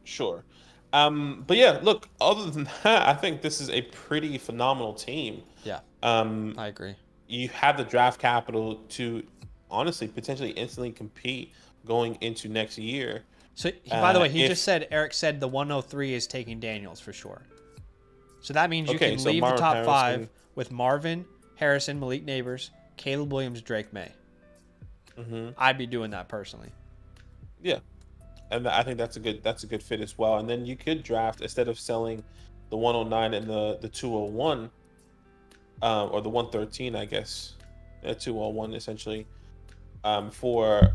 But yeah, look, other than that, I think this is a pretty phenomenal team. Yeah. I agree. You have the draft capital to honestly potentially instantly compete going into next year. So by the way, Eric said the 103 is taking Daniels for sure. So that means you can leave the top 5 with Marvin, Harrison, Malik Neighbors, Caleb Williams, Drake May. I'd be doing that personally. Yeah. And I think that's a good fit as well. And then you could draft, instead of selling the 109 and the 201, or the 113, I guess, 201 essentially, for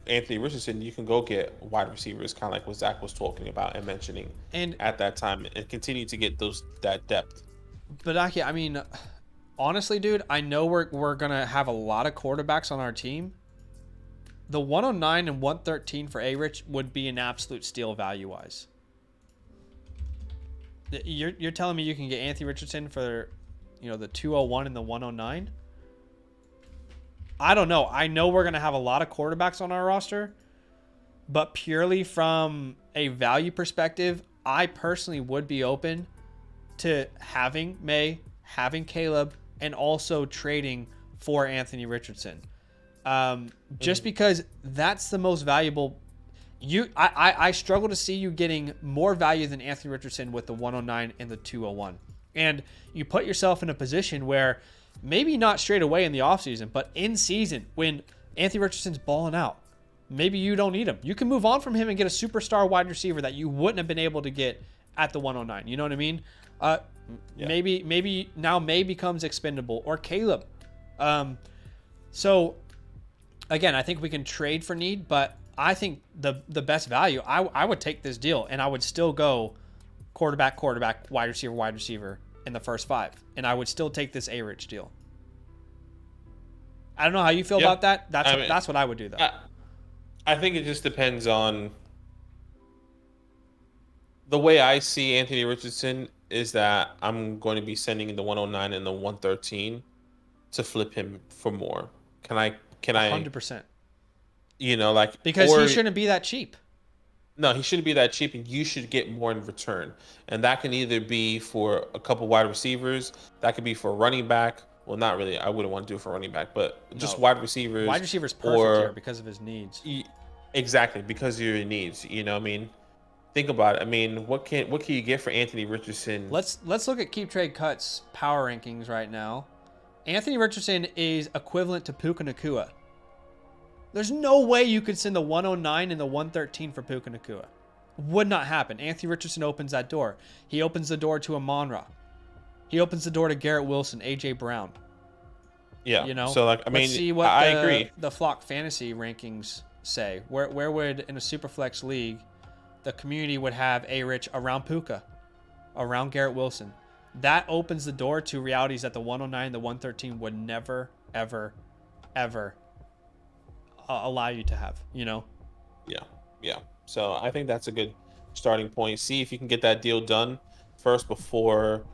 Anthony Richardson, you can go get wide receivers, kind of like what Zach was talking about and mentioning, and at that time, and continue to get that depth. But I mean, honestly, dude, I know we're gonna have a lot of quarterbacks on our team. The 109 and 113 for A-Rich would be an absolute steal value-wise. You're telling me you can get Anthony Richardson for, the 201 and the 109? I don't know. I know we're going to have a lot of quarterbacks on our roster, but purely from a value perspective, I personally would be open to having May, having Caleb, and also trading for Anthony Richardson. Just because that's the most valuable. I struggle to see you getting more value than Anthony Richardson with the 109 and the 201. And you put yourself in a position where maybe not straight away in the offseason, but in season when Anthony Richardson's balling out, maybe you don't need him. You can move on from him and get a superstar wide receiver that you wouldn't have been able to get at the 109. You know what I mean? Maybe now May becomes expendable, or Caleb. So again, I think we can trade for need, but I think the best value, I would take this deal and I would still go quarterback, wide receiver in the first 5. And I would still take this A-Rich deal. I don't know how you feel about that. That's what I would do, though. I think it just depends on the way I see Anthony Richardson is that I'm going to be sending the 109 and the 113 to flip him for more. Can I can I 100%. like, Because he or shouldn't be that cheap. no, he shouldn't be that cheap, and you should get more in return. And that can either be for a couple wide receivers, that could be for running back. Well, not really. I wouldn't want to do it for running back, but just No, wide receivers. wide receiver's perfect here Or because of his needs. exactly because of your needs. I mean, think about it. I mean, what can you get for Anthony Richardson? Let's look at Keep Trade Cuts power rankings right now. Anthony Richardson is equivalent to Puka Nacua. There's no way you could send the 109 and the 113 for Puka Nacua. Would not happen. Anthony Richardson opens that door. He opens the door to Amon-Ra. He opens the door to Garrett Wilson, AJ Brown. Yeah. You know. So like, I mean, let's see what I agree. the Flock fantasy rankings say. Where would, in a SuperFlex league, the community would have A-Rich around Puka, around Garrett Wilson? That opens the door to realities that the 109 and the 113 would never, ever, ever allow you to have, Yeah. Yeah. So I think that's a good starting point. See if you can get that deal done first before,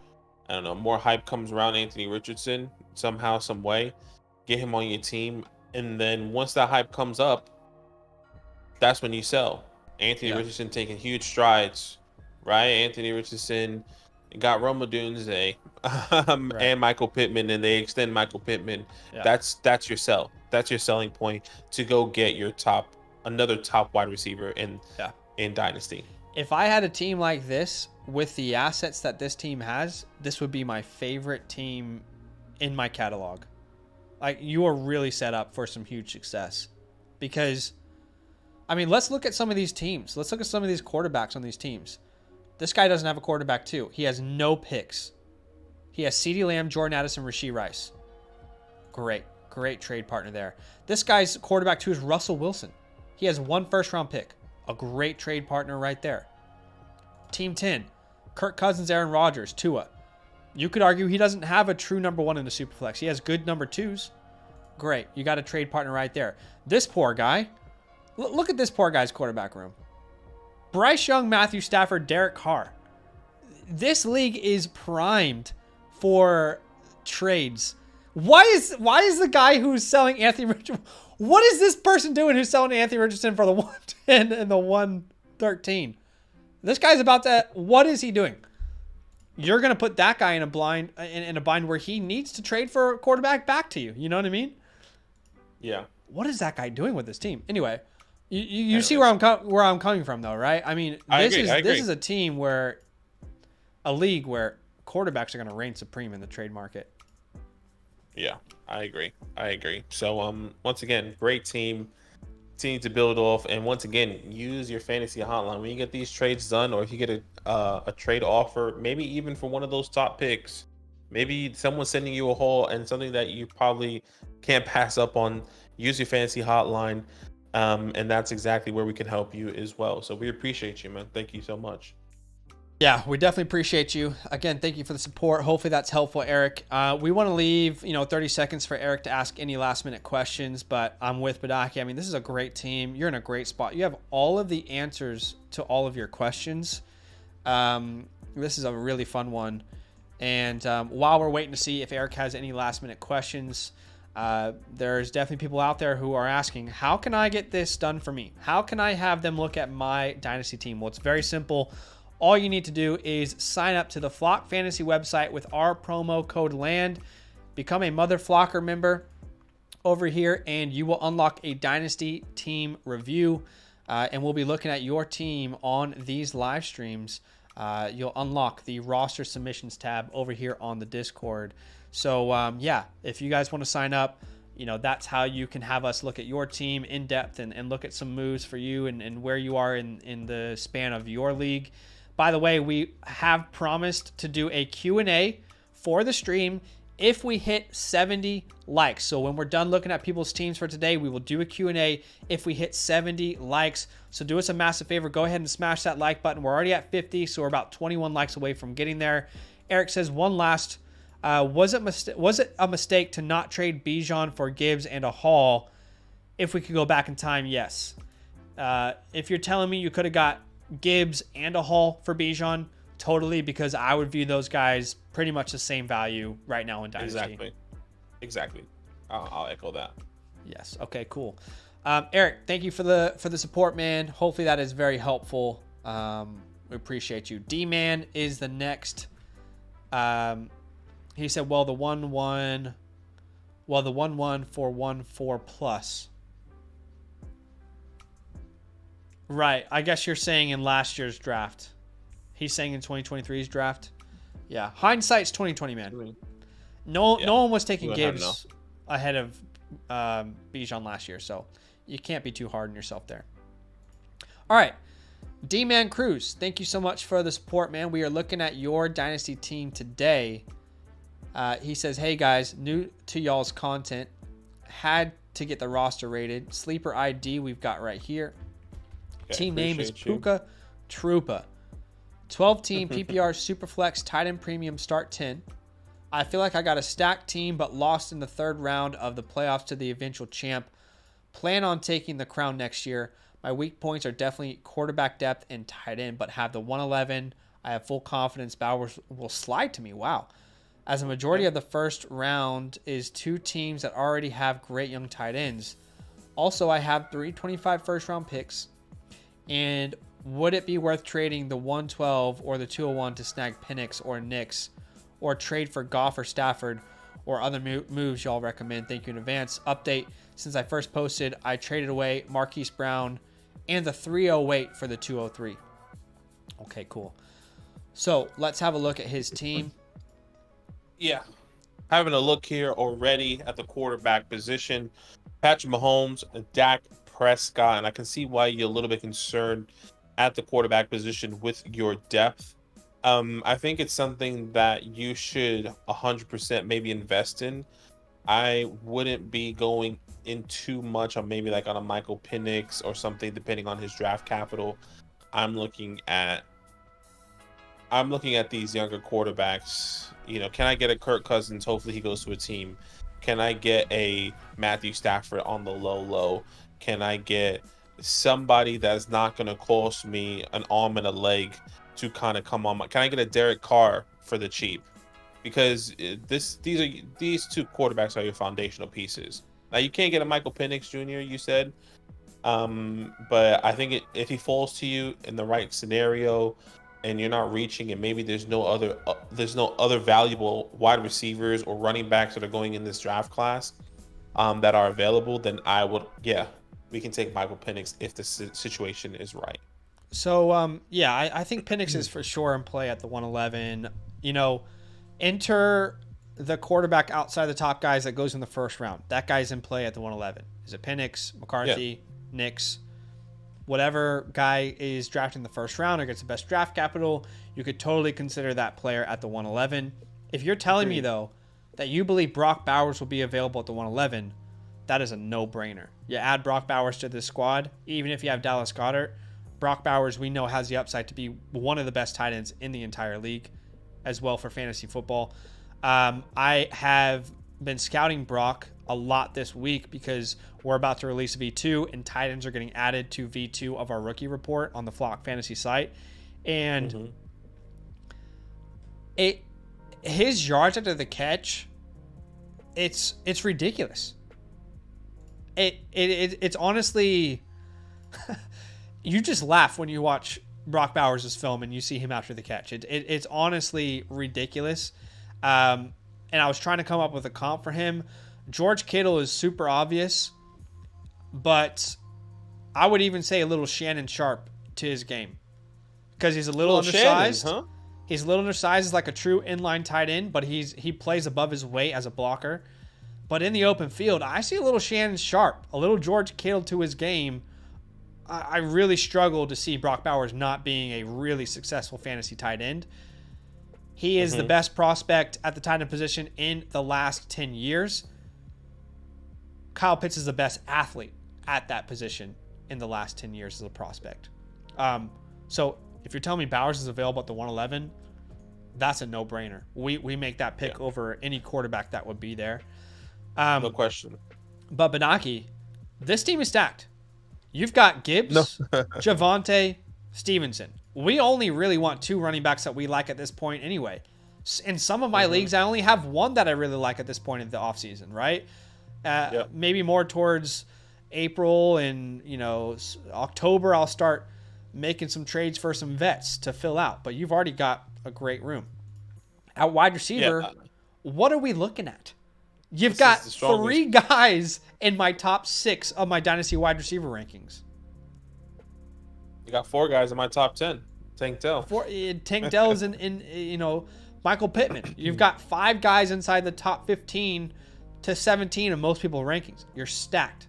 I don't know, more hype comes around Anthony Richardson somehow, some way. Get him on your team. And then once that hype comes up, that's when you sell. Anthony Richardson taking huge strides, right? Anthony Richardson got Roma Dunze and Michael Pittman, and they extend Michael Pittman. Yeah. That's your sell. That's your selling point to go get your another top wide receiver in Dynasty. If I had a team like this with the assets that this team has, this would be my favorite team in my catalog. Like, you are really set up for some huge success. Because, I mean, let's look at some of these teams. Let's look at some of these quarterbacks on these teams. This guy doesn't have a quarterback too. He has no picks. He has CeeDee Lamb, Jordan Addison, Rashee Rice. Great trade partner there. This guy's quarterback too is Russell Wilson. He has 1 first-round pick. A great trade partner right there. Team 10, Kirk Cousins, Aaron Rodgers, Tua. You could argue he doesn't have a true number 1 in the Superflex. He has good number 2s. Great. You got a trade partner right there. This poor guy. Look at this poor guy's quarterback room. Bryce Young, Matthew Stafford, Derek Carr. This league is primed for trades. Why is the guy who's selling Anthony Richardson? What is this person doing who's selling Anthony Richardson for the 110 and the 113? This guy's about to. What is he doing? You're gonna put that guy in a bind where he needs to trade for a quarterback back to you. You know what I mean? Yeah. What is that guy doing with this team? Anyway, you see where I'm coming from, though, right? I mean, this is a team a league where quarterbacks are going to reign supreme in the trade market. Yeah, I agree. So once again, great team to build off, and once again, use your fantasy hotline when you get these trades done, or if you get a trade offer, maybe even for one of those top picks. Maybe someone's sending you a haul and something that you probably can't pass up on. Use your fantasy hotline, and that's exactly where we can help you as well. So we appreciate you, man. Thank you so much. Yeah, we definitely appreciate you. Again, thank you for the support. Hopefully that's helpful, Eric. We want to leave 30 seconds for Eric to ask any last-minute questions, but I'm with Badaki. I mean, this is a great team. You're in a great spot. You have all of the answers to all of your questions. This is a really fun one. And while we're waiting to see if Eric has any last-minute questions, there's definitely people out there who are asking, how can I get this done for me? How can I have them look at my Dynasty team? Well, it's very simple. All you need to do is sign up to the Flock Fantasy website with our promo code LAND. Become a Mother Flocker member over here, and you will unlock a Dynasty team review. And we'll be looking at your team on these live streams. You'll unlock the roster submissions tab over here on the Discord. So, yeah, if you guys want to sign up, that's how you can have us look at your team in depth and look at some moves for you and where you are in the span of your league. By the way, we have promised to do a Q&A for the stream if we hit 70 likes. So when we're done looking at people's teams for today, we will do a Q&A if we hit 70 likes. So do us a massive favor. Go ahead and smash that like button. We're already at 50, so we're about 21 likes away from getting there. Eric says, one last, was it a mistake to not trade Bijan for Gibbs and a haul? If we could go back in time, yes. If you're telling me you could have got Gibbs and a Hall for Bijan, totally, because I would view those guys pretty much the same value right now in Dynasty. Exactly. I'll echo that. Yes. Okay, cool. Eric, thank you for the support, man. Hopefully that is very helpful. We appreciate you. D-Man is the next. He said, well, the 1-1 for 1-4 plus. Right. I guess you're saying in last year's draft. He's saying in 2023's draft. Yeah. Hindsight's 2020, man. No one was taking Gibbs ahead of Bijan last year, so you can't be too hard on yourself there. All right. DmanCrews, thank you so much for the support, man. We are looking at your Dynasty team today. He says, hey, guys, new to y'all's content. Had to get the roster rated. Sleeper ID we've got right here. Okay, team name is Puka Trupa. 12-team PPR SuperFlex tight end premium start 10. I feel like I got a stacked team, but lost in the third round of the playoffs to the eventual champ. Plan on taking the crown next year. My weak points are definitely quarterback depth and tight end, but have the 111. I have full confidence Bowers will slide to me. Wow. As a majority of the first round is two teams that already have great young tight ends. Also, I have 325 first round picks. And would it be worth trading the 112 or the 201 to snag Penix or Nix, or trade for Goff or Stafford, or other moves y'all recommend? Thank you in advance. Update: since I first posted, I traded away Marquise Brown and the 308 for the 203. Okay, cool. So let's have a look at his team. Yeah. Having a look here already at the quarterback position. Patrick Mahomes, Dak Prescott, and I can see why you're a little bit concerned at the quarterback position with your depth. I think it's something that you should 100% maybe invest in. I wouldn't be going in too much on maybe like on a Michael Penix or something, depending on his draft capital. I'm looking at these younger quarterbacks. You know, can I get a Kirk Cousins? Hopefully he goes to a team. Can I get a Matthew Stafford on the low? Can I get somebody that's not going to cost me an arm and a leg to kind of come on? Can I get a Derek Carr for the cheap? Because these two quarterbacks are your foundational pieces. Now you can't get a Michael Penix Jr. You said, but I think if he falls to you in the right scenario, and you're not reaching, and maybe there's no other valuable wide receivers or running backs that are going in this draft class that are available, then I would, we can take Michael Penix if the situation is right. So, I think Penix is for sure in play at the 111. You know, enter the quarterback outside the top guys that goes in the first round. That guy's in play at the 111. Is it Penix, McCarthy, Nix? Whatever guy is drafted in the first round or gets the best draft capital, you could totally consider that player at the 111. If you're telling me, though, that you believe Brock Bowers will be available at the 111, that is a no-brainer. You add Brock Bowers to this squad, even if you have Dallas Goedert. Brock Bowers, we know, has the upside to be one of the best tight ends in the entire league, as well for fantasy football. I have been scouting Brock a lot this week because we're about to release V2 and tight ends are getting added to V2 of our rookie report on the Flock Fantasy site. And his yards after the catch, it's ridiculous. It's honestly, you just laugh when you watch Brock Bowers' film and you see him after the catch. It's honestly ridiculous. And I was trying to come up with a comp for him. George Kittle is super obvious, but I would even say a little Shannon Sharp to his game because he's a little undersized. Shannon, huh? He's a little undersized, is like a true inline tight end, but he plays above his weight as a blocker. But in the open field, I see a little Shannon Sharp, a little George Kittle to his game. I really struggle to see Brock Bowers not being a really successful fantasy tight end. He is the best prospect at the tight end position in the last 10 years. Kyle Pitts is the best athlete at that position in the last 10 years as a prospect. So if you're telling me Bowers is available at the 111, that's a no-brainer. We make that pick over any quarterback that would be there. No question. But Benaki, this team is stacked. You've got No. Gibbs, Javonte, Stevenson. We only really want 2 running backs that we like at this point anyway. In some of my leagues, I only have 1 that I really like at this point in the offseason, right? Maybe more towards April and, October, I'll start making some trades for some vets to fill out. But you've already got a great room. At wide receiver, what are we looking at? You've got 3 guys in my top 6 of my Dynasty wide receiver rankings. You got 4 guys in my top 10. Tank Dell. Tank Dell is in Michael Pittman. You've got 5 guys inside the top 15 to 17 of most people's rankings. You're stacked.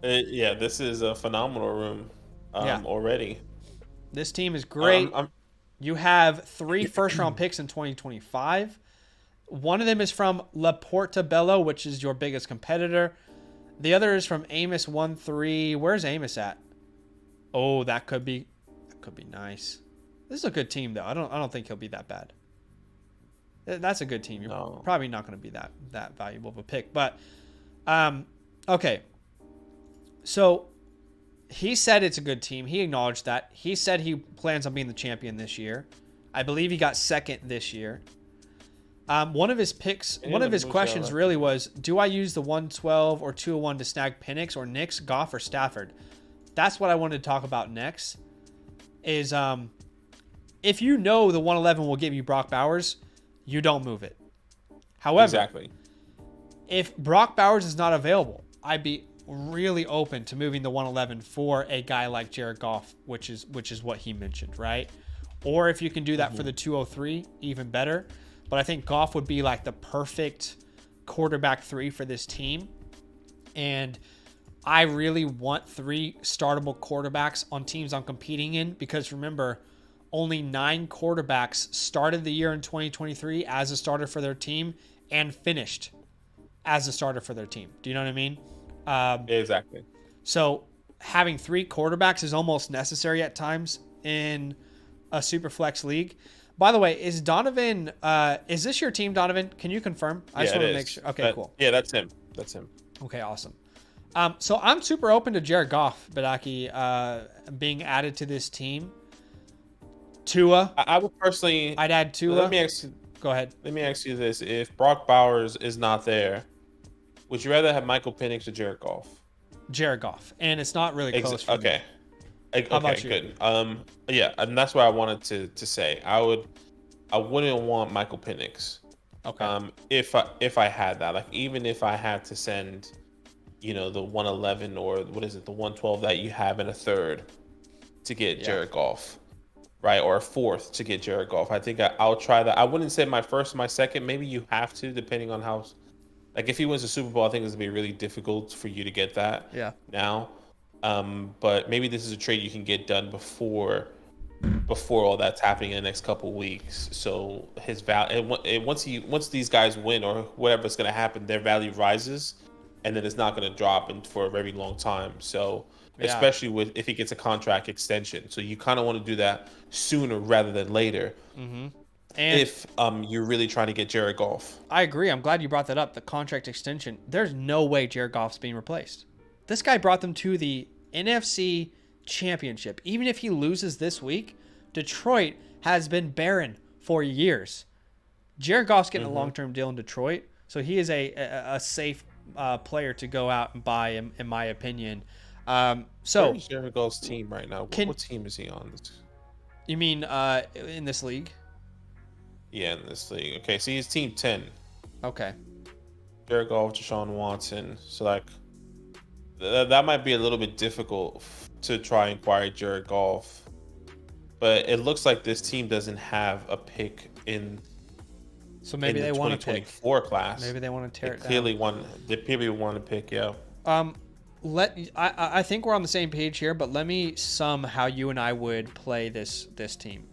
This is a phenomenal room already. This team is great. You have 3 first-round picks in 2025. One of them is from Laportabello, which is your biggest competitor. The other is from Amos13. Where's Amos at? Oh, that could be nice. This is a good team, though. I don't think he'll be that bad. That's a good team. You're probably not going to be that valuable of a pick. But, okay. So, he said it's a good team. He acknowledged that. He said he plans on being the champion this year. I believe he got second this year. One of his questions really was, do I use the 112 or 201 to snag Penix or Nix, Goff, or Stafford? That's what I wanted to talk about next. Is if you know the 111 will give you Brock Bowers, you don't move it. However, if Brock Bowers is not available, I'd be really open to moving the 111 for a guy like Jared Goff, which is what he mentioned, right? Or if you can do that for the 203, even better. But I think Goff would be like the perfect quarterback 3 for this team. And I really want 3 startable quarterbacks on teams I'm competing in, because remember, only 9 quarterbacks started the year in 2023 as a starter for their team and finished as a starter for their team. Do you know what I mean? Exactly. So having 3 quarterbacks is almost necessary at times in a SuperFlex league. By the way, is Donovan, is this your team, Donovan? Can you confirm? I just want to make sure. Okay, cool. Yeah, that's him. Okay, awesome. So I'm super open to Jared Goff, Badaki, being added to this team. Tua. I would personally. I'd add Tua. Go ahead. Let me ask you this. If Brock Bowers is not there, would you rather have Michael Penix or Jared Goff? Jared Goff. And it's not really close for me. How about you? Good. And that's what I wanted to say. I wouldn't want Michael Penix. Okay. If I had that, like, even if I had to send, the 111 or what is it, the 112 that you have in a third to get Jared Goff, right, or a fourth to get Jared Goff, I think I'll try that. I wouldn't say my first, my second. Maybe you have to, depending on how. Like, if he wins the Super Bowl, I think it's gonna be really difficult for you to get that. Yeah. Now. But maybe this is a trade you can get done before all that's happening in the next couple weeks. So his value, once these guys win or whatever's going to happen, their value rises, and then it's not going to drop for a very long time. So especially if he gets a contract extension, so you kind of want to do that sooner rather than later. Mm-hmm. And if you're really trying to get Jared Goff. I agree. I'm glad you brought that up. The contract extension. There's no way Jared Goff's being replaced. This guy brought them to the NFC Championship. Even if he loses this week, Detroit has been barren for years. Jared Goff's getting a long-term deal in Detroit, so he is a safe player to go out and buy, in my opinion. Where's Jared Goff's team right now? What team is he on? You mean in this league? Yeah, in this league. Okay, so he's team 10. Okay. Jared Goff, Deshaun Watson. So, like, that might be a little bit difficult to try and acquire Jared Goff, but it looks like this team doesn't have a pick in. So maybe they want to pick 2024 class. Maybe they want to tear it down. They clearly want to pick. Yeah. I think we're on the same page here, but let me sum how you and I would play this team.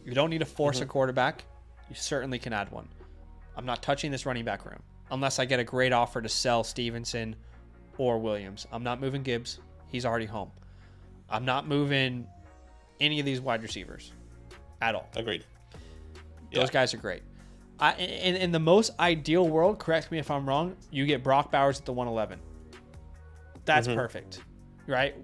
You don't need to force a quarterback. You certainly can add one. I'm not touching this running back room unless I get a great offer to sell Stevenson or Williams. I'm not moving Gibbs. He's already home. I'm not moving any of these wide receivers at all. Agreed. Those guys are great. In the most ideal world, correct me if I'm wrong, you get Brock Bowers at the 111. That's perfect. right?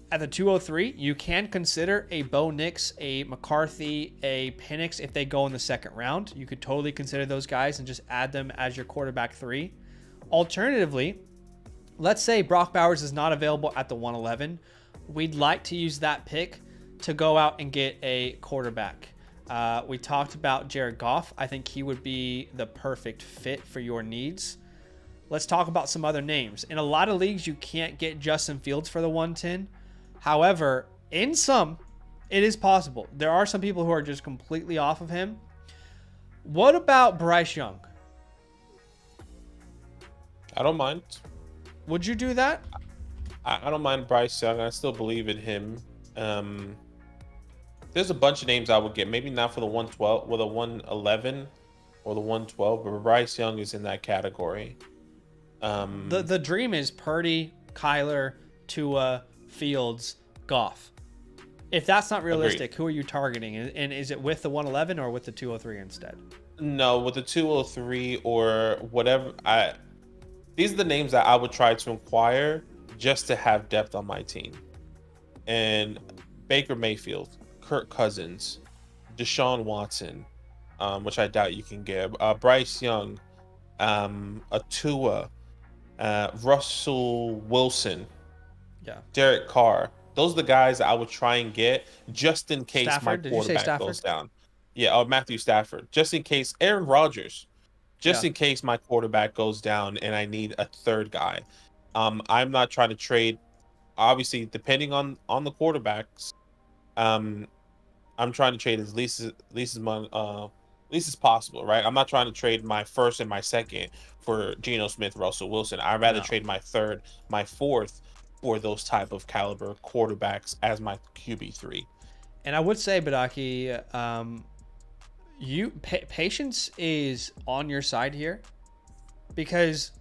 At the 203, you can consider a Bo Nix, a McCarthy, a Penix if they go in the second round. You could totally consider those guys and just add them as your quarterback 3. Alternatively, let's say Brock Bowers is not available at the 111. We'd like to use that pick to go out and get a quarterback. We talked about Jared Goff. I think he would be the perfect fit for your needs. Let's talk about some other names. In a lot of leagues, you can't get Justin Fields for the 110. However, in some, it is possible. There are some people who are just completely off of him. What about Bryce Young? I don't mind. Would you do that? I don't mind Bryce Young. I still believe in him. There's a bunch of names I would get. Maybe not for the 112, with a 111 or the 112, but Bryce Young is in that category. The dream is Purdy, Kyler, Tua, Fields, Goff. If that's not realistic, Agreed. who are you targeting? And is it with the 111 or with the 203 instead? No, with the 203 or whatever. These are the names that I would try to inquire just to have depth on my team. And Baker Mayfield, Kirk Cousins, Deshaun Watson, which I doubt you can get. Bryce Young, a Tua, Russell Wilson, Derek Carr. Those are the guys that I would try and get just in case Stafford? my Did you say quarterback Stafford? goes down. Yeah, Matthew Stafford. Just in case. Aaron Rodgers. Just in case my quarterback goes down and I need a third guy. I'm not trying to trade. Obviously, depending on the quarterbacks, I'm trying to trade as least as possible, right? I'm not trying to trade my first and my second for Geno Smith, Russell Wilson. I'd rather trade my third, my fourth for those type of caliber quarterbacks as my QB3. And I would say, Badaki, patience is on your side here, because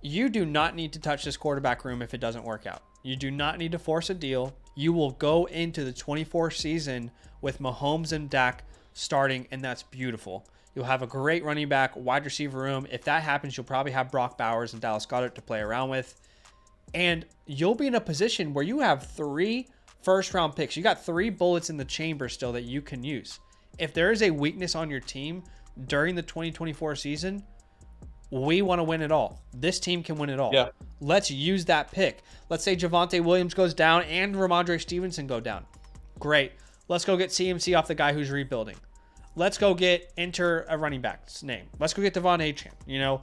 you do not need to touch this quarterback room if it doesn't work out. You do not need to force a deal. You will go into the 24 season with Mahomes and Dak starting, and that's beautiful. You'll have a great running back, wide receiver room. If that happens, you'll probably have Brock Bowers and Dallas Goedert to play around with. And you'll be in a position where you have 3 first-round picks. You got 3 bullets in the chamber still that you can use. If there is a weakness on your team during the 2024 season, we want to win it all. This team can win it all. Yeah. Let's use that pick. Let's say Javonte Williams goes down and Ramondre Stevenson go down. Great. Let's go get CMC off the guy who's rebuilding. Let's go enter a running back's name. Let's go get Devon Achane,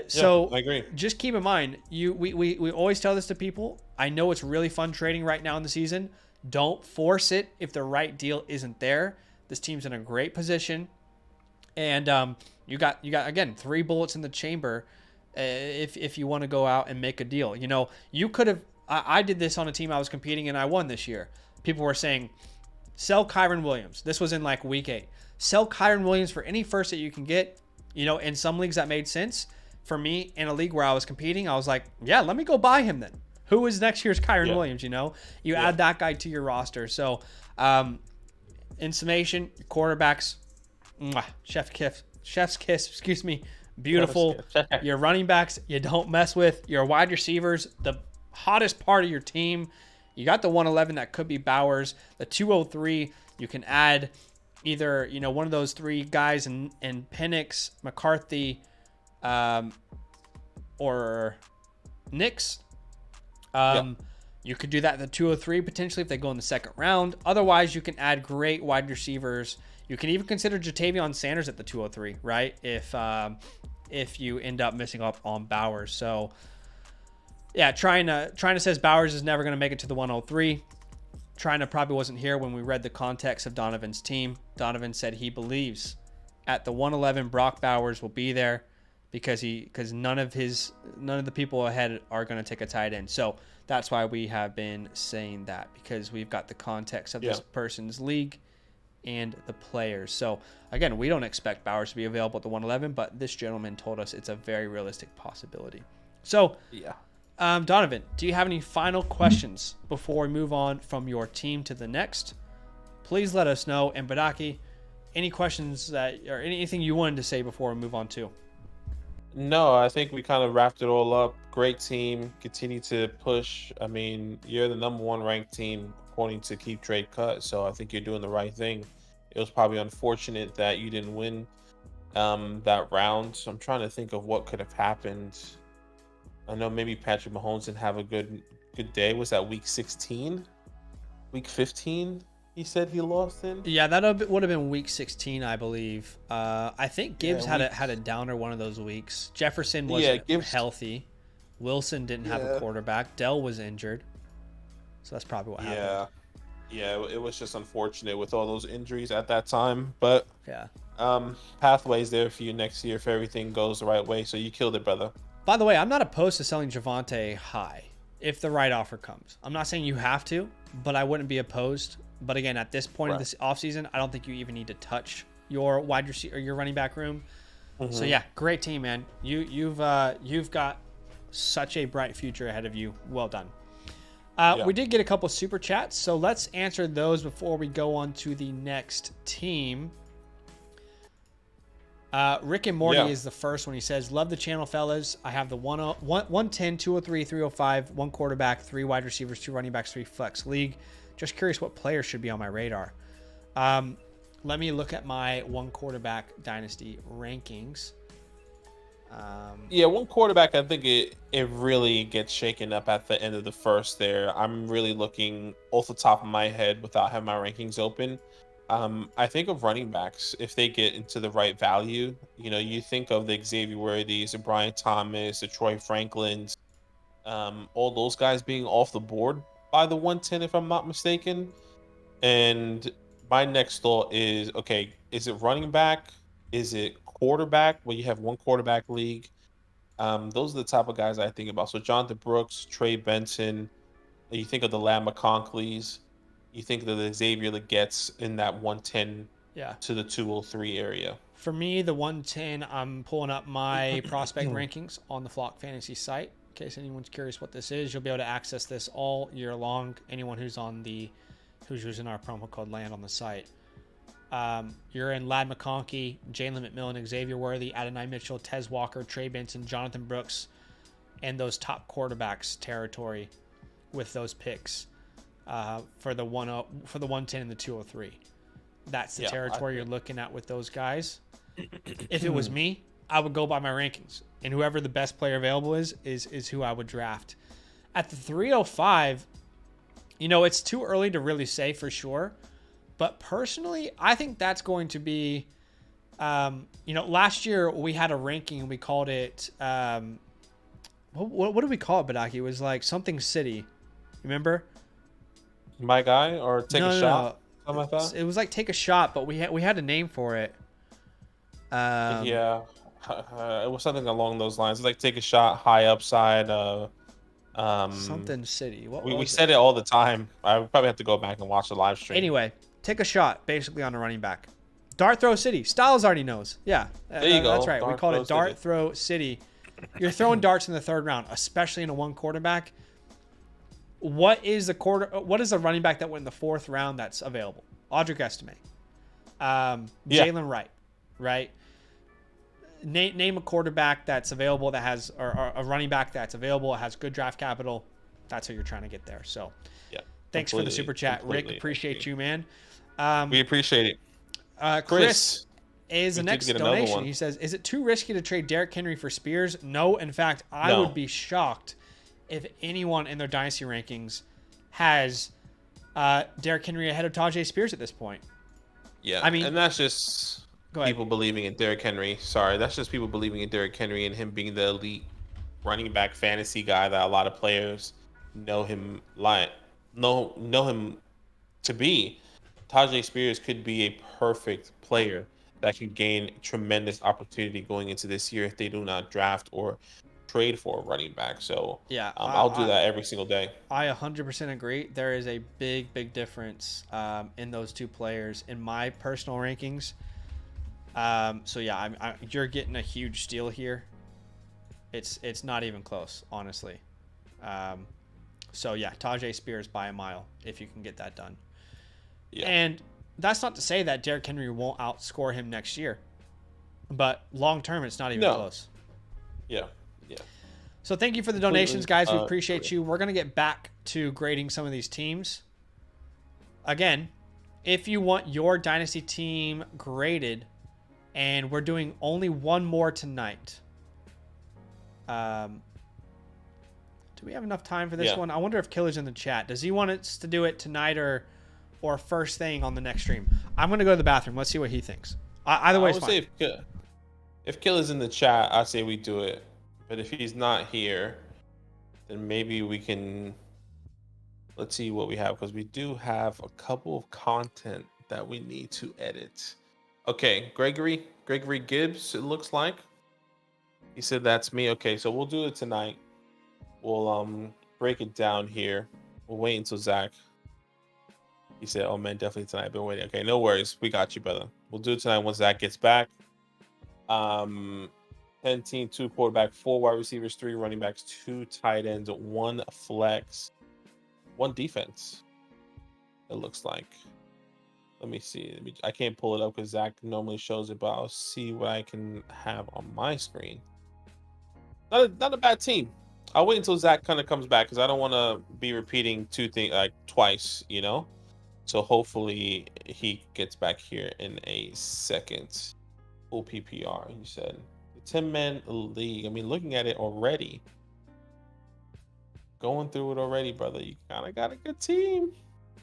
So I agree. Just keep in mind, we always tell this to people. I know it's really fun trading right now in the season. Don't force it if the right deal isn't there. This team's in a great position. And you got again 3 bullets in the chamber if you want to go out and make a deal. You could have. I did this on a team I was competing in. I won this year. People were saying, sell Kyron Williams. This was in like week 8. Sell Kyron Williams for any first that you can get. In some leagues that made sense. For me, in a league where I was competing, I was like, yeah, let me go buy him then. Who is next year's Kyron Williams? You add that guy to your roster. So, in summation, quarterbacks, chef's kiss, excuse me, beautiful. Your running backs, you don't mess with. Your wide receivers, the hottest part of your team. You got the 111 that could be Bowers. The 203, you can add either one of those 3 guys in Penix, McCarthy, or Nix. You could do that in the 203 potentially if they go in the second round. Otherwise, you can add great wide receivers. You can even consider Jatavion Sanders at the 203, right? If you end up missing up on Bowers. So yeah, Trina says Bowers is never going to make it to the 103. Trina probably wasn't here when we read the context of Donovan's team. Donovan said he believes at the 111 Brock Bowers will be there because none of the people ahead are going to take a tight end. So that's why we have been saying that, because we've got the context of this person's league and the players. So again, we don't expect Bowers to be available at the 111, but this gentleman told us it's a very realistic possibility. So Donovan, do you have any final questions before we move on from your team to the next? Please let us know. And Badaki, any questions or anything you wanted to say before we move on to? No, I think we kind of wrapped it all up. Great team. Continue to push. I mean, you're the number one ranked team according to Keep Trade Cut. So I think you're doing the right thing. It was probably unfortunate that you didn't win that round. So I'm trying to think of what could have happened. I know maybe Patrick Mahomes didn't have a good day. Was that week 16? Week 15? He said he lost in. Yeah, that would have been week 16, I believe. I think Gibbs Yeah, had a downer one of those weeks. Jefferson wasn't healthy. Wilson didn't have a quarterback. Dell was injured. So that's probably what happened. Yeah, it was just unfortunate with all those injuries at that time. But Yeah. pathways there for you next year if everything goes the right way. So you killed it, brother. By the way, I'm not opposed to selling Javonte high if the right offer comes. I'm not saying you have to, but I wouldn't be opposed. But again, at this point of this offseason, I don't think you even need to touch your wide receiver or your running back room. So yeah, great team, man. You've got such a bright future ahead of you. Well done. We did get a couple super chats, so let's answer those before we go on to the next team. Rick and Morty is the first one. He says, love the channel, fellas. I have the 110, 203, 305, one quarterback, 3 wide receivers, 2 running backs, 3 flex league. Just curious what players should be on my radar. Let me look at my one quarterback dynasty rankings. One quarterback, I think it really gets shaken up at the end of the first there. I'm really looking off the top of my head without having my rankings open. I think of running backs if they get into the right value. You know, you think of the Xavier Worthies, the Brian Thomas, the Troy Franklins, all those guys being off the board by the 110, if I'm not mistaken. And my next thought is, okay, is it running back? Is it quarterback? Well, you have one quarterback league. Those are the type of guys I think about. So Jonathan Brooks, Trey Benson. You think of the Lamb McConkleys. You think of the Xavier Legettes in that 110 to the 203 area. For me, the 110, I'm pulling up my prospect rankings on the Flock Fantasy site. In case anyone's curious what this is, you'll be able to access this all year long. Anyone who's who's using our promo code LAND on the site. You're in Ladd McConkey, Jalen McMillan, Xavier Worthy, Adonai Mitchell, Tez Walker, Trey Benson, Jonathan Brooks, and those top quarterbacks territory with those picks for the 110 and the 203. That's the territory you're looking at with those guys. If it was me, I would go by my rankings, and whoever the best player available is who I would draft. At the 305, you know, it's too early to really say for sure, but personally, I think that's going to be, last year we had a ranking and we called it, what did we call it, Badaki? It was like something city. Remember? My guy, or take a shot? Something like that? It was like take a shot, but we had a name for it. It was something along those lines. Like take a shot, high upside. Something city. We said it all the time. I would probably have to go back and watch the live stream. Anyway, take a shot, basically on a running back. Dart throw city. Styles already knows. Yeah, there you go. That's right. We called it dart throw city. You're throwing darts in the third round, especially in a one quarterback. What is the running back that went in the fourth round that's available? Audric Estime. Jalen Wright, right? Name a quarterback that's available that has, or a running back that's available, has good draft capital. That's how you're trying to get there. So, thanks for the super chat, Rick. Appreciate you, man. We appreciate it. Chris is the next donation. He says, "Is it too risky to trade Derrick Henry for Spears?" No. In fact, I would be shocked if anyone in their dynasty rankings has Derrick Henry ahead of Tajay Spears at this point. Yeah, I mean, and that's just people believing in Derrick Henry. Sorry, that's just people believing in Derrick Henry and him being the elite running back fantasy guy that a lot of players know him to be. Tajay Spears could be a perfect player that can gain tremendous opportunity going into this year if they do not draft or trade for a running back. So I'll do that every single day. I 100% agree. There is a big difference in those two players in my personal rankings. You're getting a huge steal here. It's not even close, honestly. Tajay Spears by a mile if you can get that done. Yeah. And that's not to say that Derrick Henry won't outscore him next year, but long term, it's not even close. Yeah. Yeah. So thank you for the donations, guys. We appreciate Agree. you. We're going to get back to grading some of these teams. Again, if you want your Dynasty team graded, and we're doing only one more tonight. Do we have enough time for this one? I wonder if Killer's in the chat. Does he want us to do it tonight or first thing on the next stream? I'm going to go to the bathroom. Let's see what he thinks. Either way is fine. Say if Killer's in the chat, I say we do it. But if he's not here, then maybe we can... Let's see what we have, because we do have a couple of content that we need to edit. Okay, Gregory Gibbs, it looks like. He said that's me. Okay, so we'll do it tonight. We'll break it down here. We'll wait until Zach. He said, oh man, definitely tonight. I've been waiting. Okay, no worries. We got you, brother. We'll do it tonight once Zach gets back. 10 team, 2 quarterback, 4 wide receivers, 3 running backs, 2 tight ends, 1 flex, 1 defense. It looks like. Let me see. I can't pull it up because Zach normally shows it, but I'll see what I can have on my screen. Not a bad team. I'll wait until Zach kind of comes back because I don't want to be repeating 2 things like twice, you know. So hopefully he gets back here in a second. Full PPR, you said. The 10-man league. I mean, looking at it already. Going through it already, brother. You kind of got a good team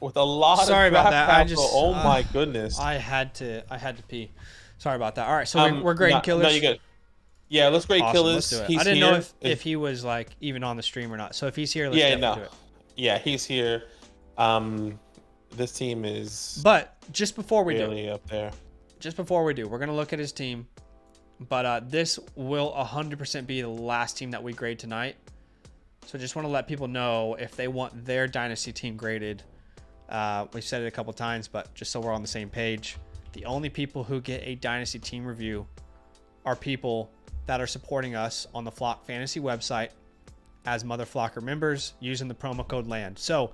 with a lot of Sorry about that. Capital. Oh my goodness. I had to pee. Sorry about that. All right, so we're grading Killers. No, you're good. Yeah, let's grade awesome. Killers. Let's do it. I didn't know if he was like even on the stream or not. So if he's here, let's definitely do it. Yeah, he's here. This team is. But just before we really up there. Just before we do, we're gonna look at his team. But this will 100% be the last team that we grade tonight. So just want to let people know if they want their Dynasty team graded. We've said it a couple times, but just so we're on the same page, the only people who get a Dynasty team review are people that are supporting us on the Flock Fantasy website as Mother Flocker members using the promo code LAND. So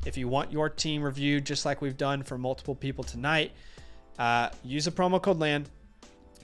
if you want your team reviewed, just like we've done for multiple people tonight, use the promo code LAND.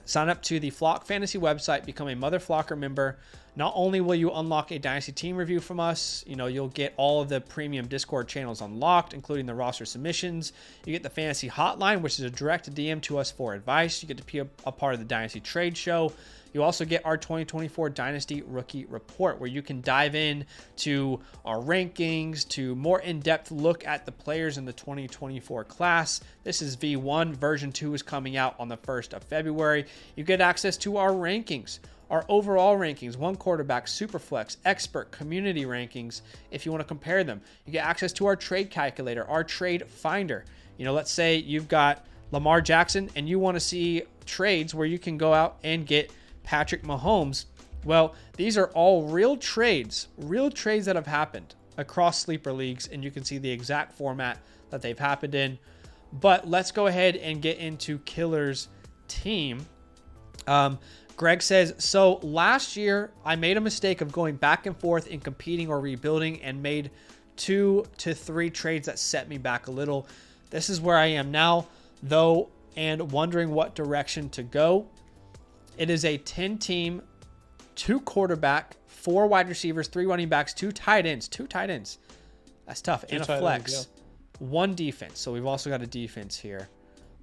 Sign up to the Flock Fantasy website, become a Mother Flocker member. Not only will you unlock a Dynasty team review from us, you'll get all of the premium Discord channels unlocked, including the roster submissions. You get the Fantasy Hotline, which is a direct DM to us for advice. You get to be a part of the Dynasty Trade Show. You also get our 2024 Dynasty Rookie Report, where you can dive in to our rankings, to more in-depth look at the players in the 2024 class. This is V1. Version 2 is coming out on the 1st of February. You get access to our rankings, our overall rankings, 1 quarterback, SuperFlex, expert, community rankings, if you want to compare them. You get access to our trade calculator, our trade finder. Let's say you've got Lamar Jackson and you want to see trades where you can go out and get Patrick Mahomes. Well, these are all real trades that have happened across sleeper leagues, and you can see the exact format that they've happened in. But let's go ahead and get into Killer's team. Greg says, so last year I made a mistake of going back and forth in competing or rebuilding and made 2 to 3 trades that set me back a little. This is where I am now, though, and wondering what direction to go. It is a 10-team, 2 quarterback, 4 wide receivers, 3 running backs, 2 tight ends. 2 tight ends. That's tough. And a flex. 1 defense. So we've also got a defense here.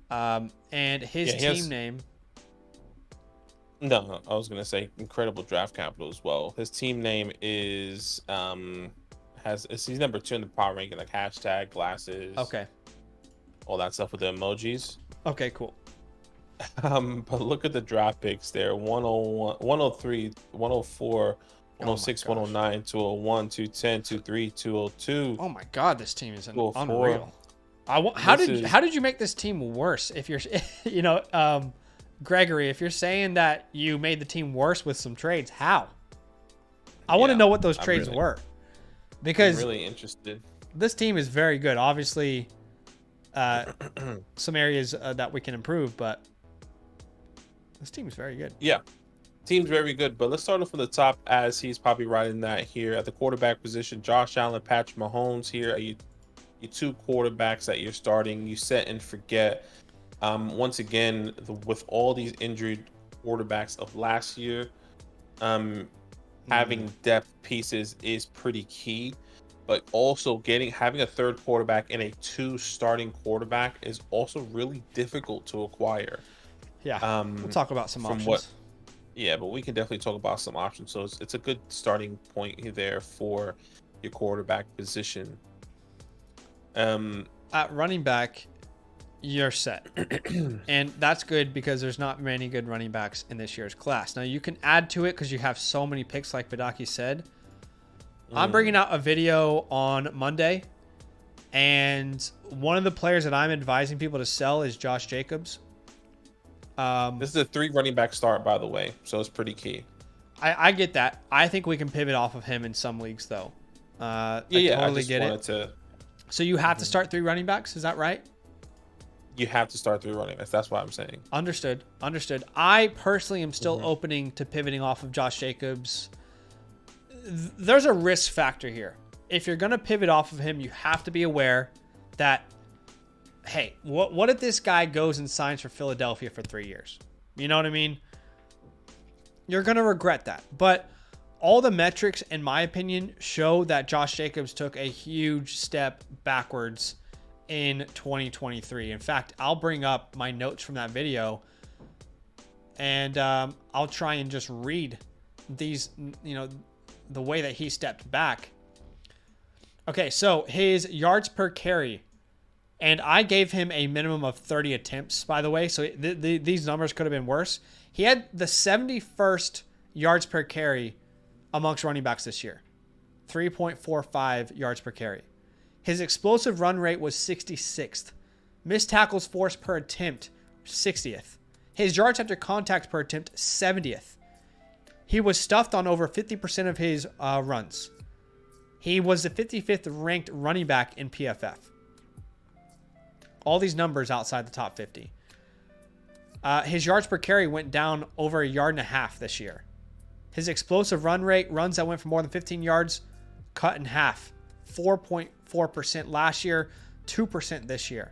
And his team name. No, I was going to say incredible draft capital as well. His team name is, he's number 2 in the power ranking, like hashtag, glasses. Okay. All that stuff with the emojis. Okay, cool. But look at the draft picks there. 101, 103, 104, 106, 109, 201, 210, 203, 202. Oh my God, this team is unreal. How did you make this team worse? If you're, Gregory, if you're saying that you made the team worse with some trades, how? I want to know what those trades were, because I'm really interested. This team is very good. Obviously, some areas that we can improve, but this team is very good. Yeah, team's very good. But let's start off from the top, as he's probably writing that here at the quarterback position. Josh Allen, Patrick Mahomes here are your 2 quarterbacks that you're starting. You set and forget. Once again, with all these injured quarterbacks of last year, Having depth pieces is pretty key, but also having a third quarterback and a 2 starting quarterback is also really difficult to acquire. Yeah, we'll talk about some from options. Yeah, but we can definitely talk about some options. So it's a good starting point there for your quarterback position. At running back, you're set. And that's good because there's not many good running backs in this year's class. Now, you can add to it because you have so many picks, like Vidaki said. I'm bringing out a video on Monday, and one of the players that I'm advising people to sell is Josh Jacobs. This is a 3 running back start, by the way, so it's pretty key. I get that. I think we can pivot off of him in some leagues, though. I totally get it. So you have to start 3 running backs, is that right? You have to start 3 running backs. That's what I'm saying. Understood. I personally am still opening to pivoting off of Josh Jacobs. There's a risk factor here. If you're going to pivot off of him, you have to be aware that, hey, what if this guy goes and signs for Philadelphia for 3 years? You know what I mean? You're going to regret that. But all the metrics, in my opinion, show that Josh Jacobs took a huge step backwards in 2023. In fact, I'll bring up my notes from that video, and I'll try and just read these, the way that he stepped back. Okay, so his yards per carry, and I gave him a minimum of 30 attempts, by the way, so these numbers could have been worse. He had the 71st yards per carry amongst running backs this year, 3.45 yards per carry. His explosive run rate was 66th. Missed tackles forced per attempt, 60th. His yards after contact per attempt, 70th. He was stuffed on over 50% of his runs. He was the 55th ranked running back in PFF. All these numbers outside the top 50. His yards per carry went down over 1.5 yards this year. His explosive run rate, runs that went for more than 15 yards, cut in half. 4.4% last year, 2% this year.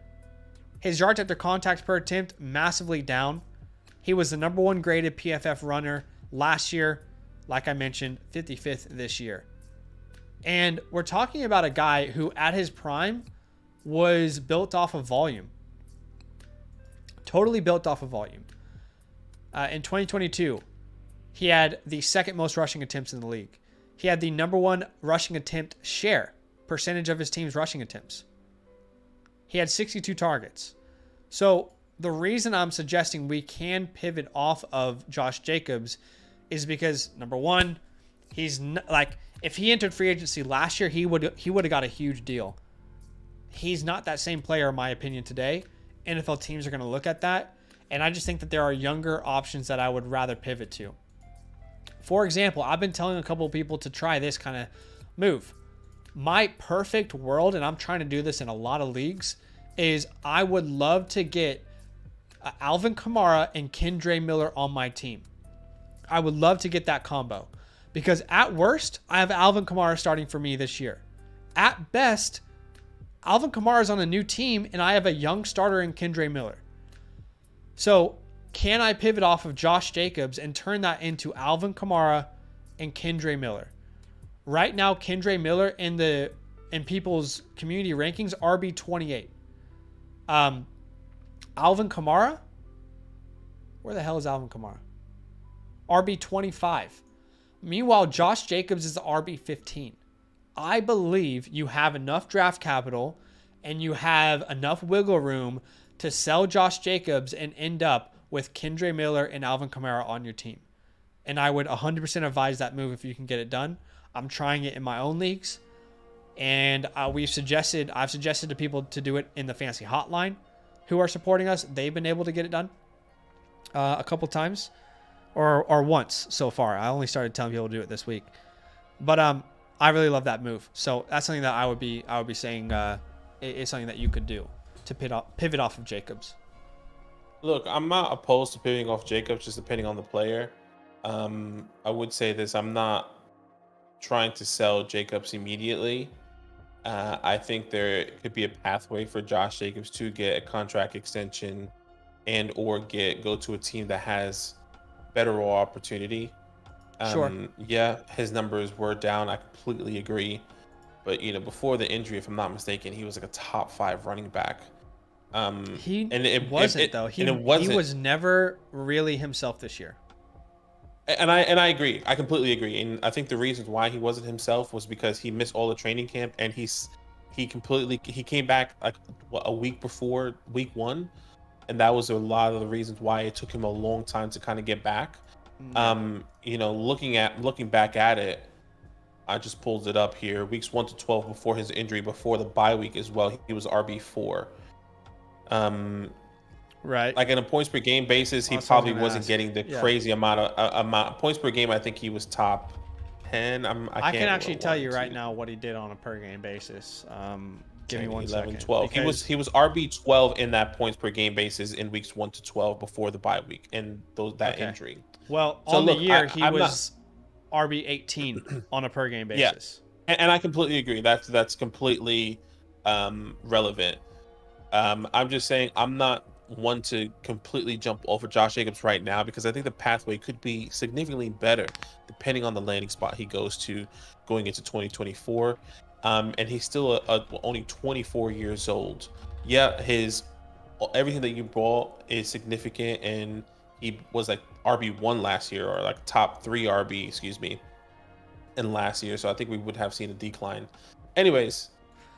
His yards after contact per attempt, massively down. He was the number 1 graded PFF runner last year. Like I mentioned, 55th this year. And we're talking about a guy who at his prime was built off of volume. Totally built off of volume. In 2022, he had the 2nd most rushing attempts in the league. He had the number 1 rushing attempt share, percentage of his team's rushing attempts. He had 62 targets. So the reason I'm suggesting we can pivot off of Josh Jacobs is because, number 1, he's like, if he entered free agency last year, he would have got a huge deal. He's not that same player, in my opinion, today. NFL teams are going to look at that, and I just think that there are younger options that I would rather pivot to. For example, I've been telling a couple of people to try this kind of move. My perfect world, and I'm trying to do this in a lot of leagues, is I would love to get Alvin Kamara and Kendre Miller on my team. I would love to get that combo. Because at worst, I have Alvin Kamara starting for me this year. At best, Alvin Kamara is on a new team, and I have a young starter in Kendre Miller. So, can I pivot off of Josh Jacobs and turn that into Alvin Kamara and Kendre Miller? Right now, Kendre Miller in people's community rankings, RB28. Alvin Kamara? Where the hell is Alvin Kamara? RB25. Meanwhile, Josh Jacobs is the RB15. I believe you have enough draft capital and you have enough wiggle room to sell Josh Jacobs and end up with Kendre Miller and Alvin Kamara on your team. And I would 100% advise that move if you can get it done. I'm trying it in my own leagues. And I've suggested to people to do it in the Fantasy Hotline who are supporting us. They've been able to get it done a couple times or once so far. I only started telling people to do it this week. But I really love that move. So that's something that I would be saying is something that you could do to pivot off of Jacobs. Look, I'm not opposed to pivoting off Jacobs, just depending on the player. I would say this: I'm not trying to sell Jacobs immediately. I think there could be a pathway for Josh Jacobs to get a contract extension and or go to a team that has better role opportunity. Sure. Yeah, his numbers were down. I completely agree. But before the injury, if I'm not mistaken, he was like a top 5 running back. He And wasn't though. it He wasn't. was never really himself this year. And I agree. I completely agree. And I think the reasons why he wasn't himself was because he missed all the training camp, and he came back like a week before week 1, and that was a lot of the reasons why it took him a long time to kind of get back. Yeah. Looking back at it, I just pulled it up here. Weeks 1 to 12 before his injury, before the bye week as well, he was RB4. Right. Like in a points per game basis, he That's what I was probably gonna wasn't ask. getting the Yeah. crazy amount of points per game. I think he was top 10. I can can't actually tell you 1, right 2, now what he did on a per game basis. Give me 10, one 11, second. 12. Because He was RB12 in that points per game basis in weeks 1 to 12 before the bye week and that Okay. injury. well, So on look, the year I'm was RB18 on a per game Yeah. basis. And I completely agree. That's completely relevant. I'm just saying I'm not one to completely jump off of Josh Jacobs right now, because I think the pathway could be significantly better depending on the landing spot he goes to going into 2024. And he's still only 24 years old. Yeah, everything that you brought is significant, and he was like RB1 last year, or like top 3 RB, excuse me, in last year. So I think we would have seen a decline. Anyways,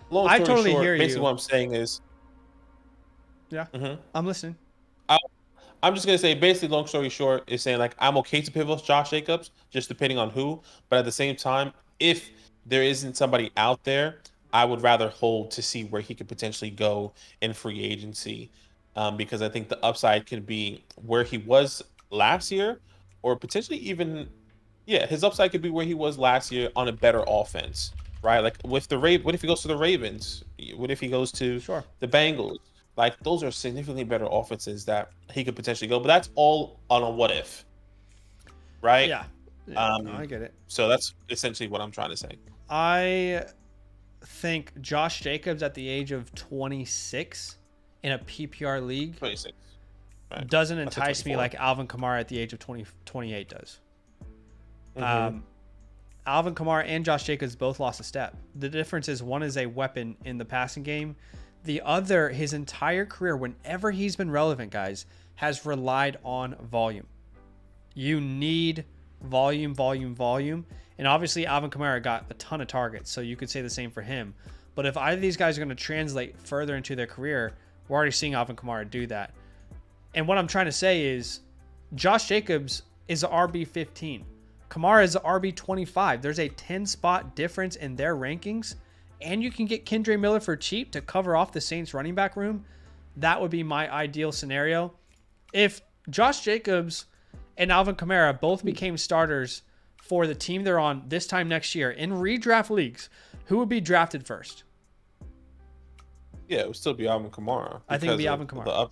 long I story totally short, hear basically you. what I'm saying is, Yeah, Mhm. I'm listening. I'm just gonna say, basically, long story short, is saying like I'm okay to pivot Josh Jacobs, just depending on who. But at the same time, if there isn't somebody out there, I would rather hold to see where he could potentially go in free agency, because I think the upside could be where he was last year, or potentially even, yeah, his upside could be where he was last year on a better offense, right? Like with the what if he goes to the Ravens? What if he goes to Sure. the Bengals? Like those are significantly better offenses that he could potentially go, but that's all on a what if, right? Yeah. Yeah. No, I get it. So that's essentially what I'm trying to say. I think Josh Jacobs at the age of 26 in a PPR league 26. Right. doesn't I said entice me 24. like Alvin Kamara at the age of 28 does. Mhm. Alvin Kamara and Josh Jacobs both lost a step. The difference is one is a weapon in the passing game. The other, his entire career, whenever he's been relevant, guys, has relied on volume. You need volume, volume, volume. And obviously, Alvin Kamara got a ton of targets, so you could say the same for him. But if either of these guys are going to translate further into their career, we're already seeing Alvin Kamara do that. And what I'm trying to say is Josh Jacobs is a RB15. Kamara is a RB25. There's a 10-spot difference in their rankings, and you can get Kendre Miller for cheap to cover off the Saints running back room. That would be my ideal scenario. If Josh Jacobs and Alvin Kamara both became starters for the team they're on this time next year in redraft leagues, who would be drafted first? Yeah, it would still be Alvin Kamara. I think it'd be because Alvin of Kamara.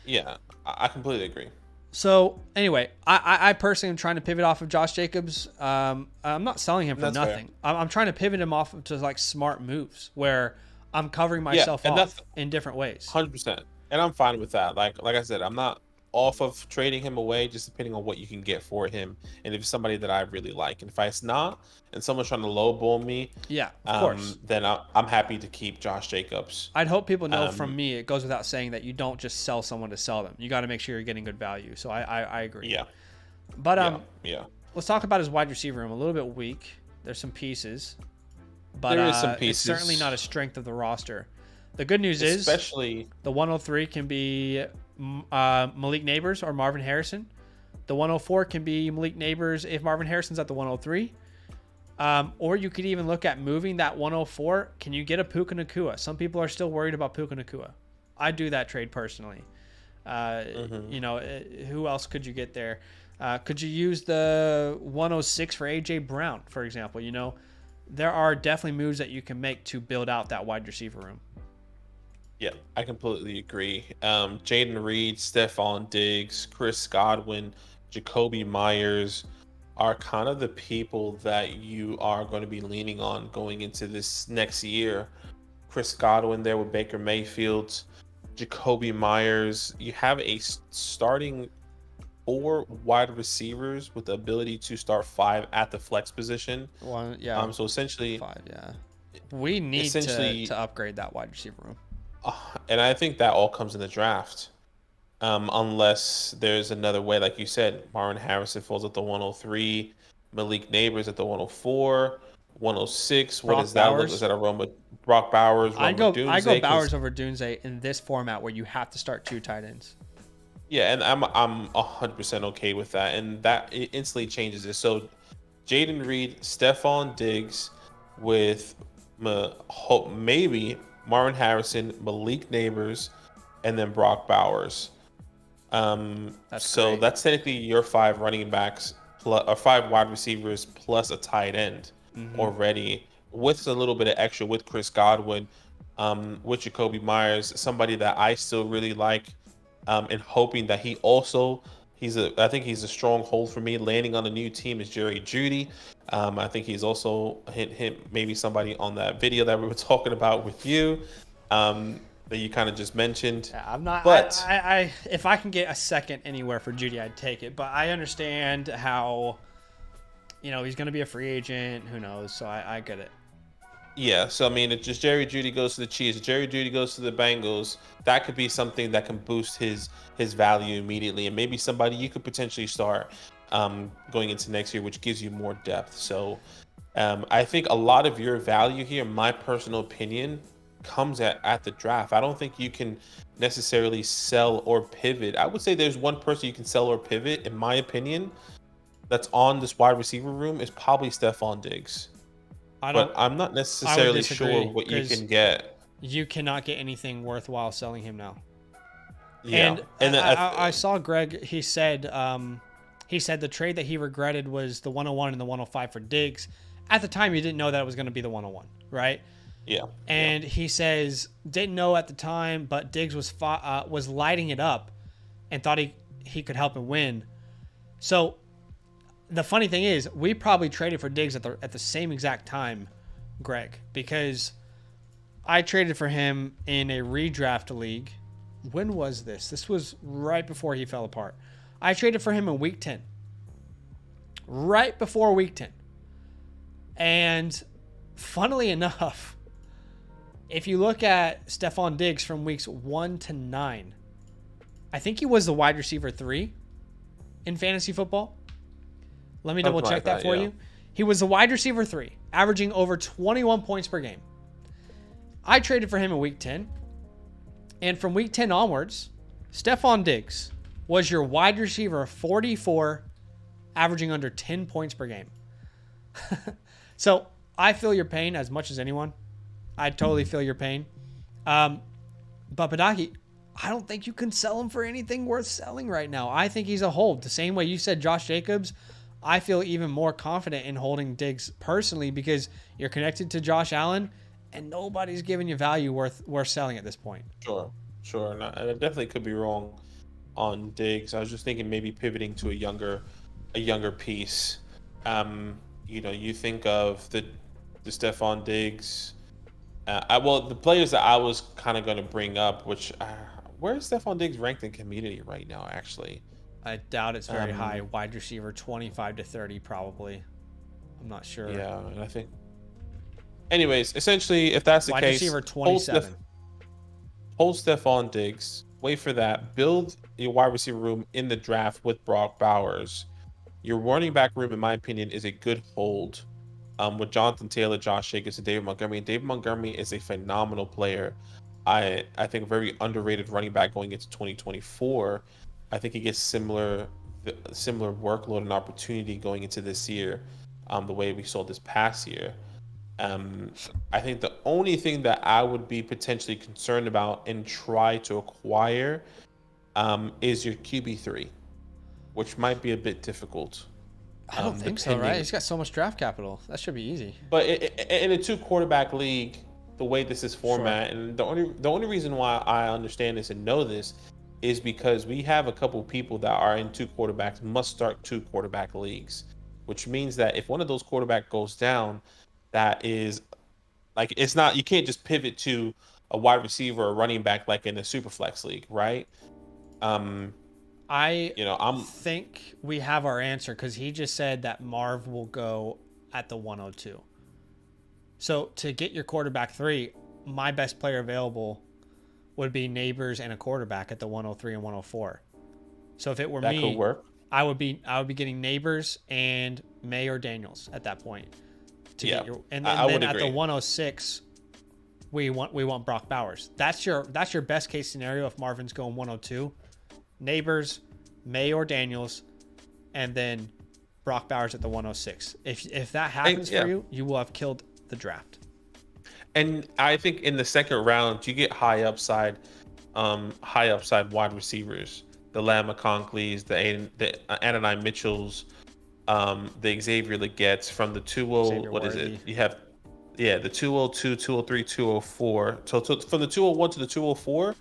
Yeah, I completely agree. So anyway, I personally am trying to pivot off of Josh Jacobs. I'm not selling him for That's fair. nothing. I'm trying to pivot him off to like smart moves where I'm covering myself and off that's in different ways. 100%, and I'm fine with that. Like I said, I'm not off of trading him away, just depending on what you can get for him, and if it's somebody that I really like. And if it's not, and someone's trying to lowball me, Yeah, of course. then I'm happy to keep Josh Jacobs. I'd hope people know from me, it goes without saying that you don't just sell someone to sell them. You got to make sure you're getting good value. So I agree. Yeah, But yeah. let's talk about his wide receiver room. A little bit weak. There's some pieces, but There is some it's pieces. certainly not a strength of the roster. The good news is Especially the 103 can be Malik Neighbors or Marvin Harrison. The 104 can be Malik Neighbors if Marvin Harrison's at the 103. Or you could even look at moving that 104. Can you get a Puka Nacua? Some people are still worried about Puka Nacua. I'd do that trade personally. You know, who else could you get there? Could you use the 106 for AJ Brown, for example? You know, there are definitely moves that you can make to build out that wide receiver room. Yeah, I completely agree. Jaden Reed, Stephon Diggs, Chris Godwin, Jacoby Myers are kind of the people that you are going to be leaning on going into this next year. Chris Godwin there with Baker Mayfield, Jacoby Myers. You have a starting 4 wide receivers with the ability to start 5 at the flex position. Yeah. So essentially, 5. Yeah. We need to upgrade that wide receiver room. And I think that all comes in the draft. Unless there's another way, like you said, Marvin Harrison falls at the 103, Malik Neighbors at the 104, 106. What Brock does that look? Bowers. Is that a run with Brock Bowers? I go Bowers over Dunze in this format where you have to start 2 tight ends. Yeah, and I'm 100% okay with that, and that it instantly changes it. So, Jaden Reed, Stephon Diggs, with maybe Marvin Harrison, Malik Neighbors, and then Brock Bowers. That's technically your 5 running backs plus, or 5 wide receivers plus a tight end already, with a little bit of extra with Chris Godwin, with Jacoby Myers, somebody that I still really like, and hoping that I think he's a strong hold for me. Landing on a new team is Jerry Jeudy. I think he's also hit maybe somebody on that video that we were talking about with you. That you kind of just mentioned. Yeah, I'm not. But if I can get a second anywhere for Judy, I'd take it. But I understand how, he's going to be a free agent. Who knows? So I get it. Yeah. So I mean, it's just Jerry Jeudy goes to the Chiefs. Jerry Jeudy goes to the Bengals. That could be something that can boost his value immediately, and maybe somebody you could potentially start going into next year, which gives you more depth. So I think a lot of your value here, in my personal opinion, comes at the draft. I don't think you can necessarily sell or pivot. I would say there's one person you can sell or pivot, in my opinion, that's on this wide receiver room is probably Stephon Diggs. But I'm not necessarily sure what you can get. You cannot get anything worthwhile selling him now. Yeah. And I saw Greg, he said the trade that he regretted was the 101 and the 105 for Diggs. At the time, you didn't know that it was going to be the 101, right? Yeah. And he says, didn't know at the time, but Diggs was lighting it up and thought he could help him win. So the funny thing is, we probably traded for Diggs at the same exact time, Greg, because I traded for him in a redraft league. When was this? This was right before he fell apart. I traded for him in week 10. Right before week 10. And funnily enough, if you look at Stephon Diggs from weeks 1 to 9, I think he was the wide receiver 3 in fantasy football. Let me double check that for you. He was the wide receiver 3, averaging over 21 points per game. I traded for him in week 10. And from week 10 onwards, Stephon Diggs was your wide receiver 44, averaging under 10 points per game. So I feel your pain as much as anyone. I totally feel your pain. But Badaki, I don't think you can sell him for anything worth selling right now. I think he's a hold. The same way you said Josh Jacobs, I feel even more confident in holding Diggs personally because you're connected to Josh Allen and nobody's giving you value worth selling at this point. Sure. And I definitely could be wrong on Diggs. I was just thinking maybe pivoting to a younger piece. You think of the Stephon Diggs. The players that I was kind of going to bring up, which where is Stephon Diggs ranked in community right now? Actually, I doubt it's very high. Wide receiver 25 to 30, probably. I'm not sure. Yeah, and I think. Anyways, essentially, if that's the wide case, receiver 27. Hold Stephon Diggs. Wait for that. Build your wide receiver room in the draft with Brock Bowers. Your running back room, in my opinion, is a good hold. With Jonathan Taylor, Josh Jacobs, and David Montgomery. And David Montgomery is a phenomenal player. I think a very underrated running back going into 2024. I think he gets similar workload and opportunity going into this year, the way we saw this past year. I think the only thing that I would be potentially concerned about and try to acquire is your QB3, which might be a bit difficult. I don't think so, right? He's got so much draft capital. That should be easy. But in a 2-quarterback league, the way this is format, sure. And the only reason why I understand this and know this is because we have a couple people that are in 2 quarterbacks, must start 2-quarterback leagues, which means that if one of those quarterback goes down, that is like, it's not, you can't just pivot to a wide receiver or running back like in a SuperFlex league, right? I I'm think we have our answer because he just said that Marv will go at the 102. So to get your quarterback 3, my best player available would be Neighbors and a quarterback at the 103 and 104. So if it were that me, could work. I would be getting Neighbors and May or Daniels at that point to get your, and then, I would at agree. the 106 we want Brock Bowers. That's your best case scenario if Marvin's going 102. Neighbors, May or Daniels, and then Brock Bowers at the 106. If that happens for you, you will have killed the draft. And I think in the second round, you get high upside wide receivers. The Lamb McConkleys, the Anani Mitchells, the Xavier Legettes from the 20. What is it? You have the 202, 203, 204. So from the 201 to the 204,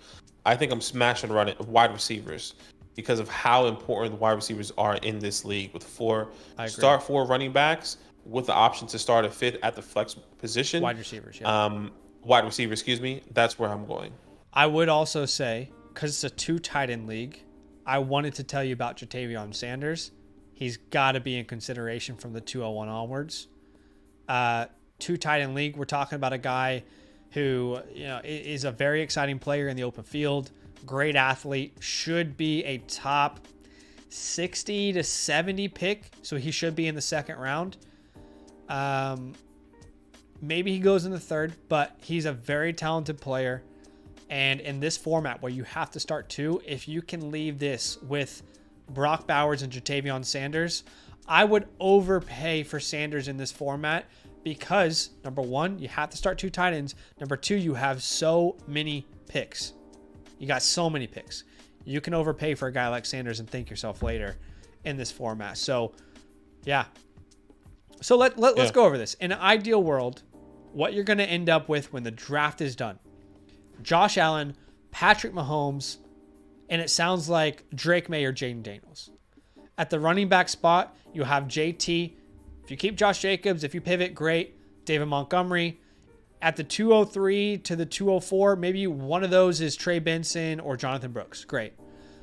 I think I'm smashing running wide receivers because of how important the wide receivers are in this league with four running backs with the option to start a fifth at the flex position. Wide receivers, yeah. Wide receiver, excuse me. That's where I'm going. I would also say, because it's a 2 tight end league, I wanted to tell you about Jatavion Sanders. He's got to be in consideration from the 201 onwards. 2 tight end league, we're talking about a guy who is a very exciting player in the open field, great athlete, should be a top 60 to 70 pick, so he should be in the second round. Maybe he goes in the third, but he's a very talented player. And in this format where you have to start 2, if you can leave this with Brock Bowers and Jatavion Sanders, I would overpay for Sanders in this format because, number 1, you have to start 2 tight ends. Number 2, you have so many picks. You got so many picks. You can overpay for a guy like Sanders and thank yourself later in this format. So, yeah. So let's go over this. In an ideal world, what you're going to end up with when the draft is done: Josh Allen, Patrick Mahomes, and it sounds like Drake May or Jaden Daniels. At the running back spot, you have JT. If you keep Josh Jacobs, if you pivot, great. David Montgomery. At the 203 to the 204, maybe one of those is Trey Benson or Jonathan Brooks. Great.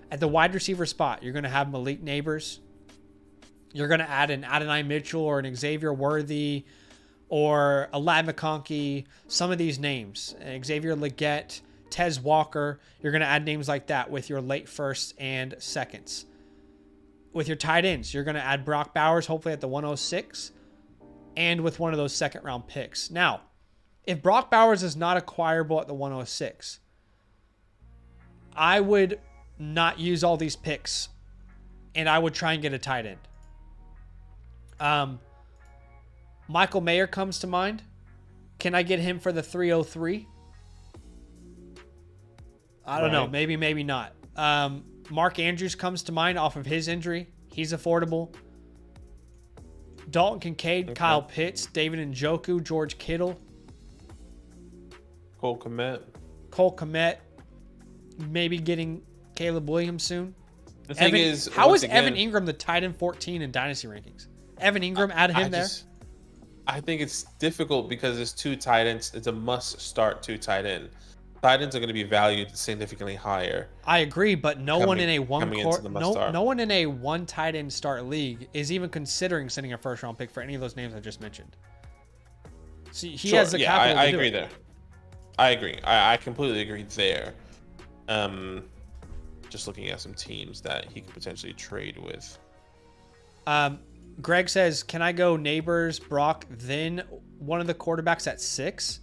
At the wide receiver spot, you're going to have Malik Neighbors. You're going to add an Adonai Mitchell or an Xavier Worthy or a Ladd McConkey, some of these names. Xavier Legette, Tez Walker. You're going to add names like that with your late firsts and seconds. With your tight ends, you're going to add Brock Bowers, hopefully at the 106, and with one of those second round picks. Now, if Brock Bowers is not acquirable at the 106, I would not use all these picks, and I would try and get a tight end. Michael Mayer comes to mind. Can I get him for the 303? I don't know. Maybe, maybe not. Mark Andrews comes to mind off of his injury. He's affordable. Dalton Kincaid, Kyle Pitts, David Njoku, George Kittle. Cole Kmet. Maybe getting Caleb Williams soon. The thing is, how is Evan Ingram the tight end 14 in Dynasty rankings? Evan Ingram, add him there. I think it's difficult because it's 2 tight ends. It's a must start 2 tight end. Tight ends are going to be valued significantly higher. I agree, but no one in a one tight end start league is even considering sending a first round pick for any of those names I just mentioned. See, he has the capital. I agree there. I agree. I completely agree there. Just looking at some teams that he could potentially trade with. Greg says, can I go Neighbors, Brock, then one of the quarterbacks at 6?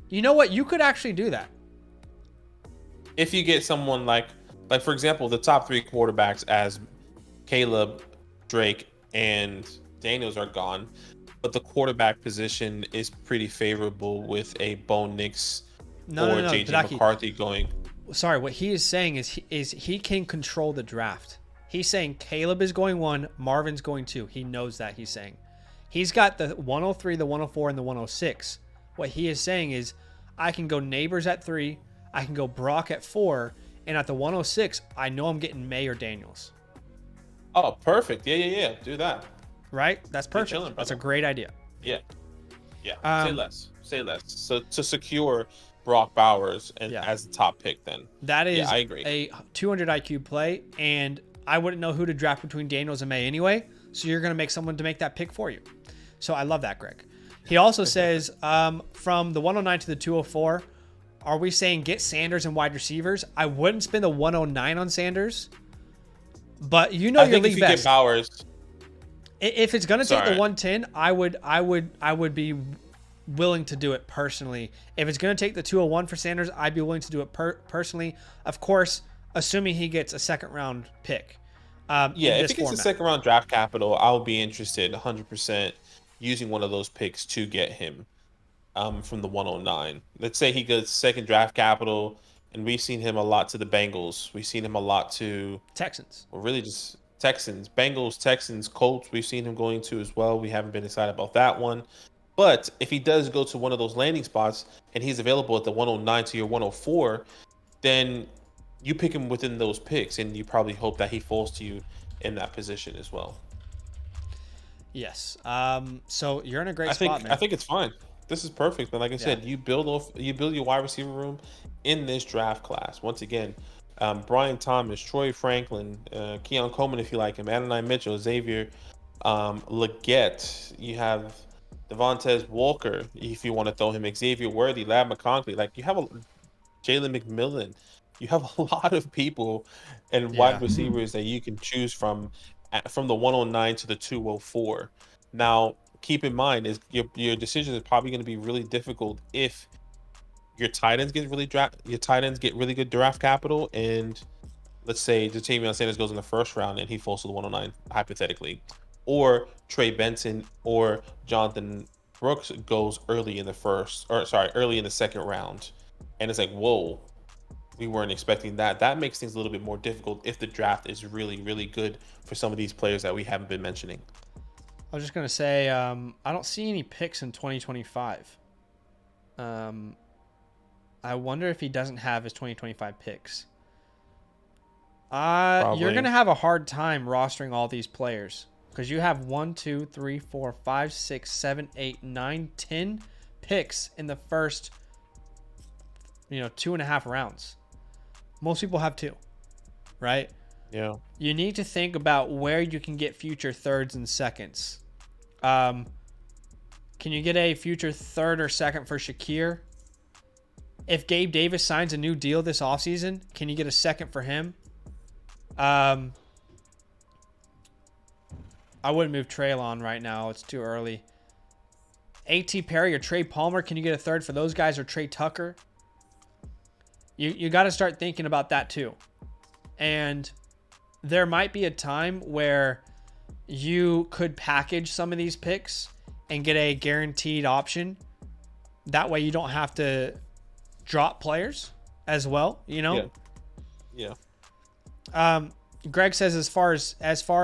You know what? You could actually do that. If you get someone like for example, the top 3 quarterbacks as Caleb, Drake, and Daniels are gone, but the quarterback position is pretty favorable with a Bo Nix or JJ McCarthy going. Sorry, what he is saying is he can control the draft. He's saying Caleb is going 1, Marvin's going 2. He knows that. He's saying he's got the 103, the 104, and the 106. What he is saying is I can go Neighbors at 3, I can go Brock at 4, and at the 106, I know I'm getting May or Daniels. Oh, perfect. Yeah. Do that. Right? That's perfect. Chilling, that's a great idea. Yeah. Say less. So to secure Brock Bowers as the top pick, then that is I agree. A 200 IQ play, and I wouldn't know who to draft between Daniels and May anyway. So you're going to make someone to make that pick for you. So I love that, Greg. He also says, from the 109 to the 204, are we saying get Sanders and wide receivers? I wouldn't spend the 109 on Sanders, but you know your league best. Get Bowers. If it's going to take the 110, I would be willing to do it personally. If it's going to take the 201 for Sanders, I'd be willing to do it personally. Of course, assuming he gets a second round pick. If he gets a second round draft capital, I'll be interested 100% using one of those picks to get him from the 109. Let's say he gets second draft capital, and we've seen him a lot to the Bengals. We've seen him a lot to Texans. Well, really just Texans, Bengals, Texans, Colts. We've seen him going to as well. We haven't been excited about that one. But if he does go to one of those landing spots and he's available at the 109 to your 104, then you pick him within those picks, and you probably hope that he falls to you in that position as well. Yes. So you're in a great spot, man. I think it's fine. This is perfect, man. Like I said, you build your wide receiver room in this draft class. Once again, Brian Thomas, Troy Franklin, Keon Coleman, if you like him, Adonai Mitchell, Xavier Legette. You have Devontae Walker, if you want to throw him, Xavier Worthy, Lab McConkey. Like, you have Jalen McMillan. You have a lot of people and wide receivers that you can choose from the 109 to the 204. Now, keep in mind is your decision is probably going to be really difficult if your tight ends get really good draft capital, and let's say Ja'Tavion Sanders goes in the first round and he falls to the 109 hypothetically, or Trey Benson or Jonathan Brooks goes early in the second round, and it's like, whoa, we weren't expecting that. That makes things a little bit more difficult if the draft is really, really good for some of these players that we haven't been mentioning. I was just going to say, I don't see any picks in 2025. I wonder if he doesn't have his 2025 picks. You're going to have a hard time rostering all these players because you have 1, 2, 3, 4, 5, 6, 7, 8, 9, 10 picks in the first 2.5 rounds. Most people have 2, right? Yeah. You need to think about where you can get future thirds and seconds. Can you get a future third or second for Shakir? If Gabe Davis signs a new deal this offseason, can you get a second for him? I wouldn't move Traylon right now. It's too early. A.T. Perry or Trey Palmer, can you get a third for those guys, or Trey Tucker? You got to start thinking about that too. And there might be a time where you could package some of these picks and get a guaranteed option. That way you don't have to drop players as well, Yeah. Greg says, as far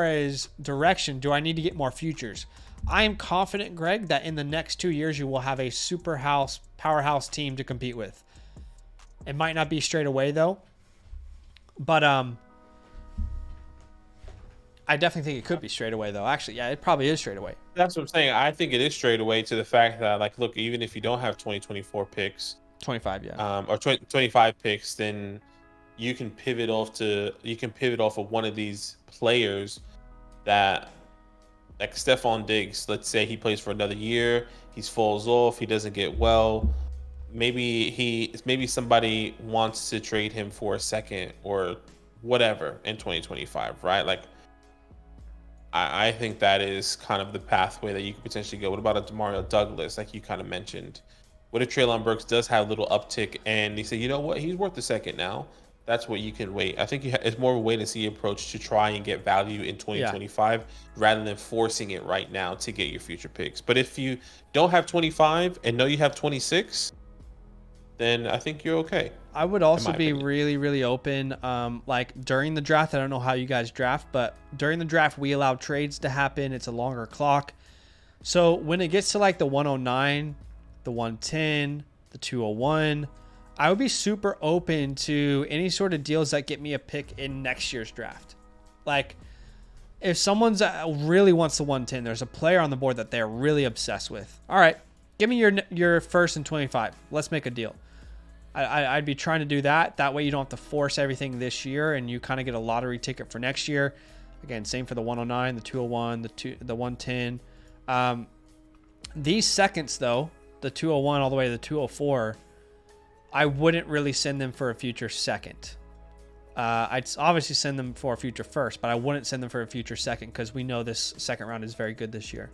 as direction, do I need to get more futures? I am confident, Greg, that in the next 2 years you will have a powerhouse team to compete with. It might not be straight away though, but I definitely think it could be straight away though. Actually, yeah, it probably is straight away. That's what I'm saying. I think it is straight away, to the fact that, like, look, even if you don't have 2024 picks, 25, yeah, or 25 picks, then you can pivot off of one of these players that, like Stephon Diggs. Let's say he plays for another year, he falls off, he doesn't get well. Maybe somebody wants to trade him for a second or whatever in 2025, right? Like, I think that is kind of the pathway that you could potentially go. What about a Demario Douglas, like you kind of mentioned? What if Treylon Burks does have a little uptick and they say, you know what, he's worth a second now? That's what you can wait. I think it's more of a wait-and-see approach to try and get value in 2025 rather than forcing it right now to get your future picks. But if you don't have 25 and know you have 26, then I think you're okay. I would also be really, really open. Like during the draft, I don't know how you guys draft, but during the draft, we allow trades to happen. It's a longer clock. So when it gets to like the 109, the 110, the 201, I would be super open to any sort of deals that get me a pick in next year's draft. Like if someone's really wants the 110, there's a player on the board that they're really obsessed with. All right, give me your first and 25. Let's make a deal. I'd be trying to do that. That way you don't have to force everything this year and you kind of get a lottery ticket for next year. Again, same for the 109, the 201, the 110. These seconds, though, the 201 all the way to the 204, I wouldn't really send them for a future second. I'd obviously send them for a future first, but I wouldn't send them for a future second because we know this second round is very good this year.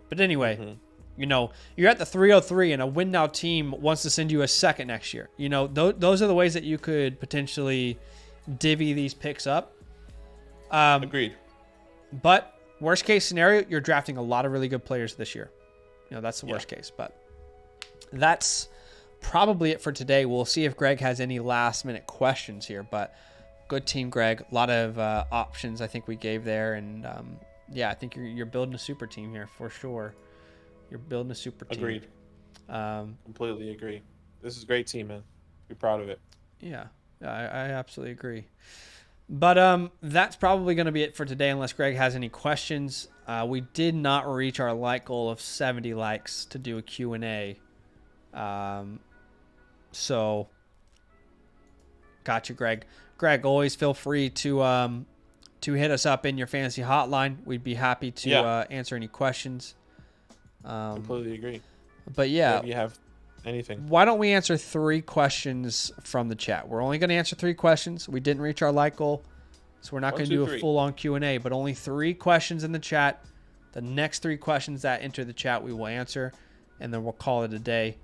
But anyway, you know, you're at the 303 and a win now team wants to send you a second next year. You know, those are the ways that you could potentially divvy these picks up. Agreed. But worst case scenario, you're drafting a lot of really good players this year. You know, that's the worst case. But that's probably it for today. We'll see if Greg has any last minute questions here. But good team, Greg. A lot of options I think we gave there. And yeah, I think you're building a super team here for sure. You're building a super team. Agreed. Completely agree. This is a great team, man. Be proud of it. Yeah, I absolutely agree. But that's probably going to be it for today unless Greg has any questions. We did not reach our like goal of 70 likes to do a Q&A. So, gotcha, Greg. Greg, always feel free to hit us up in your fantasy hotline. We'd be happy to answer any questions. Completely agree. But yeah, if you have anything, why don't we answer 3 questions from the chat? We're only going to answer 3 questions. We didn't reach our like goal, so we're not going to do a full-on Q&A, but only 3 questions in the chat. The next 3 questions that enter the chat we will answer, and then we'll call it a day.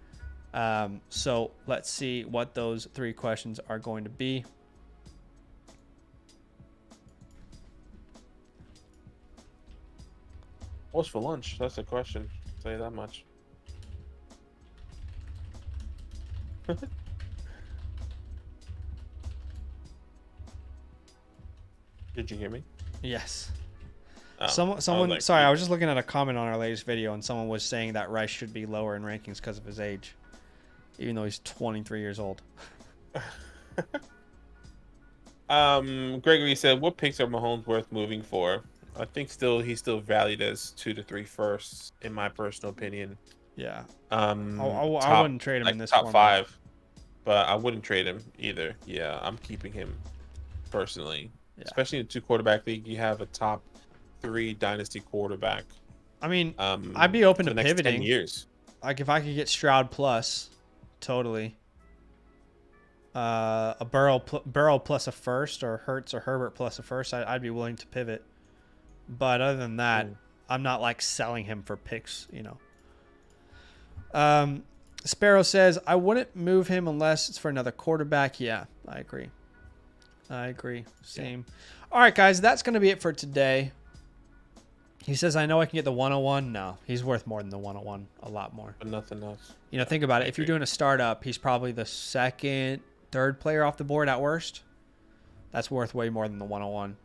So let's see what those 3 questions are going to be. What's for lunch? That's the question. I'll tell you that much. Did you hear me? Yes. Oh, someone. like, sorry, I was just looking at a comment on our latest video, and someone was saying that Rice should be lower in rankings because of his age, even though he's 23 years old. Gregory said, "What picks are Mahomes worth moving for?" I think he's still valued as 2 to 3 firsts, in my personal opinion. Yeah. I wouldn't trade him in this top format. 5, but I wouldn't trade him either. Yeah, I'm keeping him personally, especially in a 2 quarterback league. You have a top 3 dynasty quarterback. I mean, I'd be open to the next pivoting. 10 years. Like if I could get Stroud plus, totally. A Burrow plus a first, or Hurts or Herbert plus a first, I'd be willing to pivot. But other than that, I'm not like selling him for picks, you know. Sparrow says, I wouldn't move him unless it's for another quarterback. Yeah, I agree. Same. All right, guys, that's going to be it for today. He says, I know I can get the 101. No, he's worth more than the 101. A lot more. But nothing else. You know, think about it. If you're doing a startup, he's probably the 2nd, 3rd player off the board at worst. That's worth way more than the 101.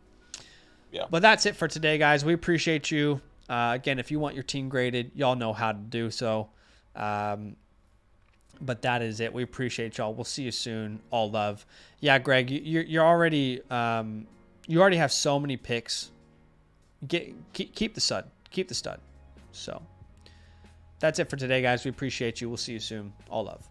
Yeah. But that's it for today, guys. We appreciate you. Again, if you want your team graded, y'all know how to do so. But that is it. We appreciate y'all. We'll see you soon. All love. Yeah, Greg, you're already you already have so many picks. Keep the stud. Keep the stud. So that's it for today, guys. We appreciate you. We'll see you soon. All love.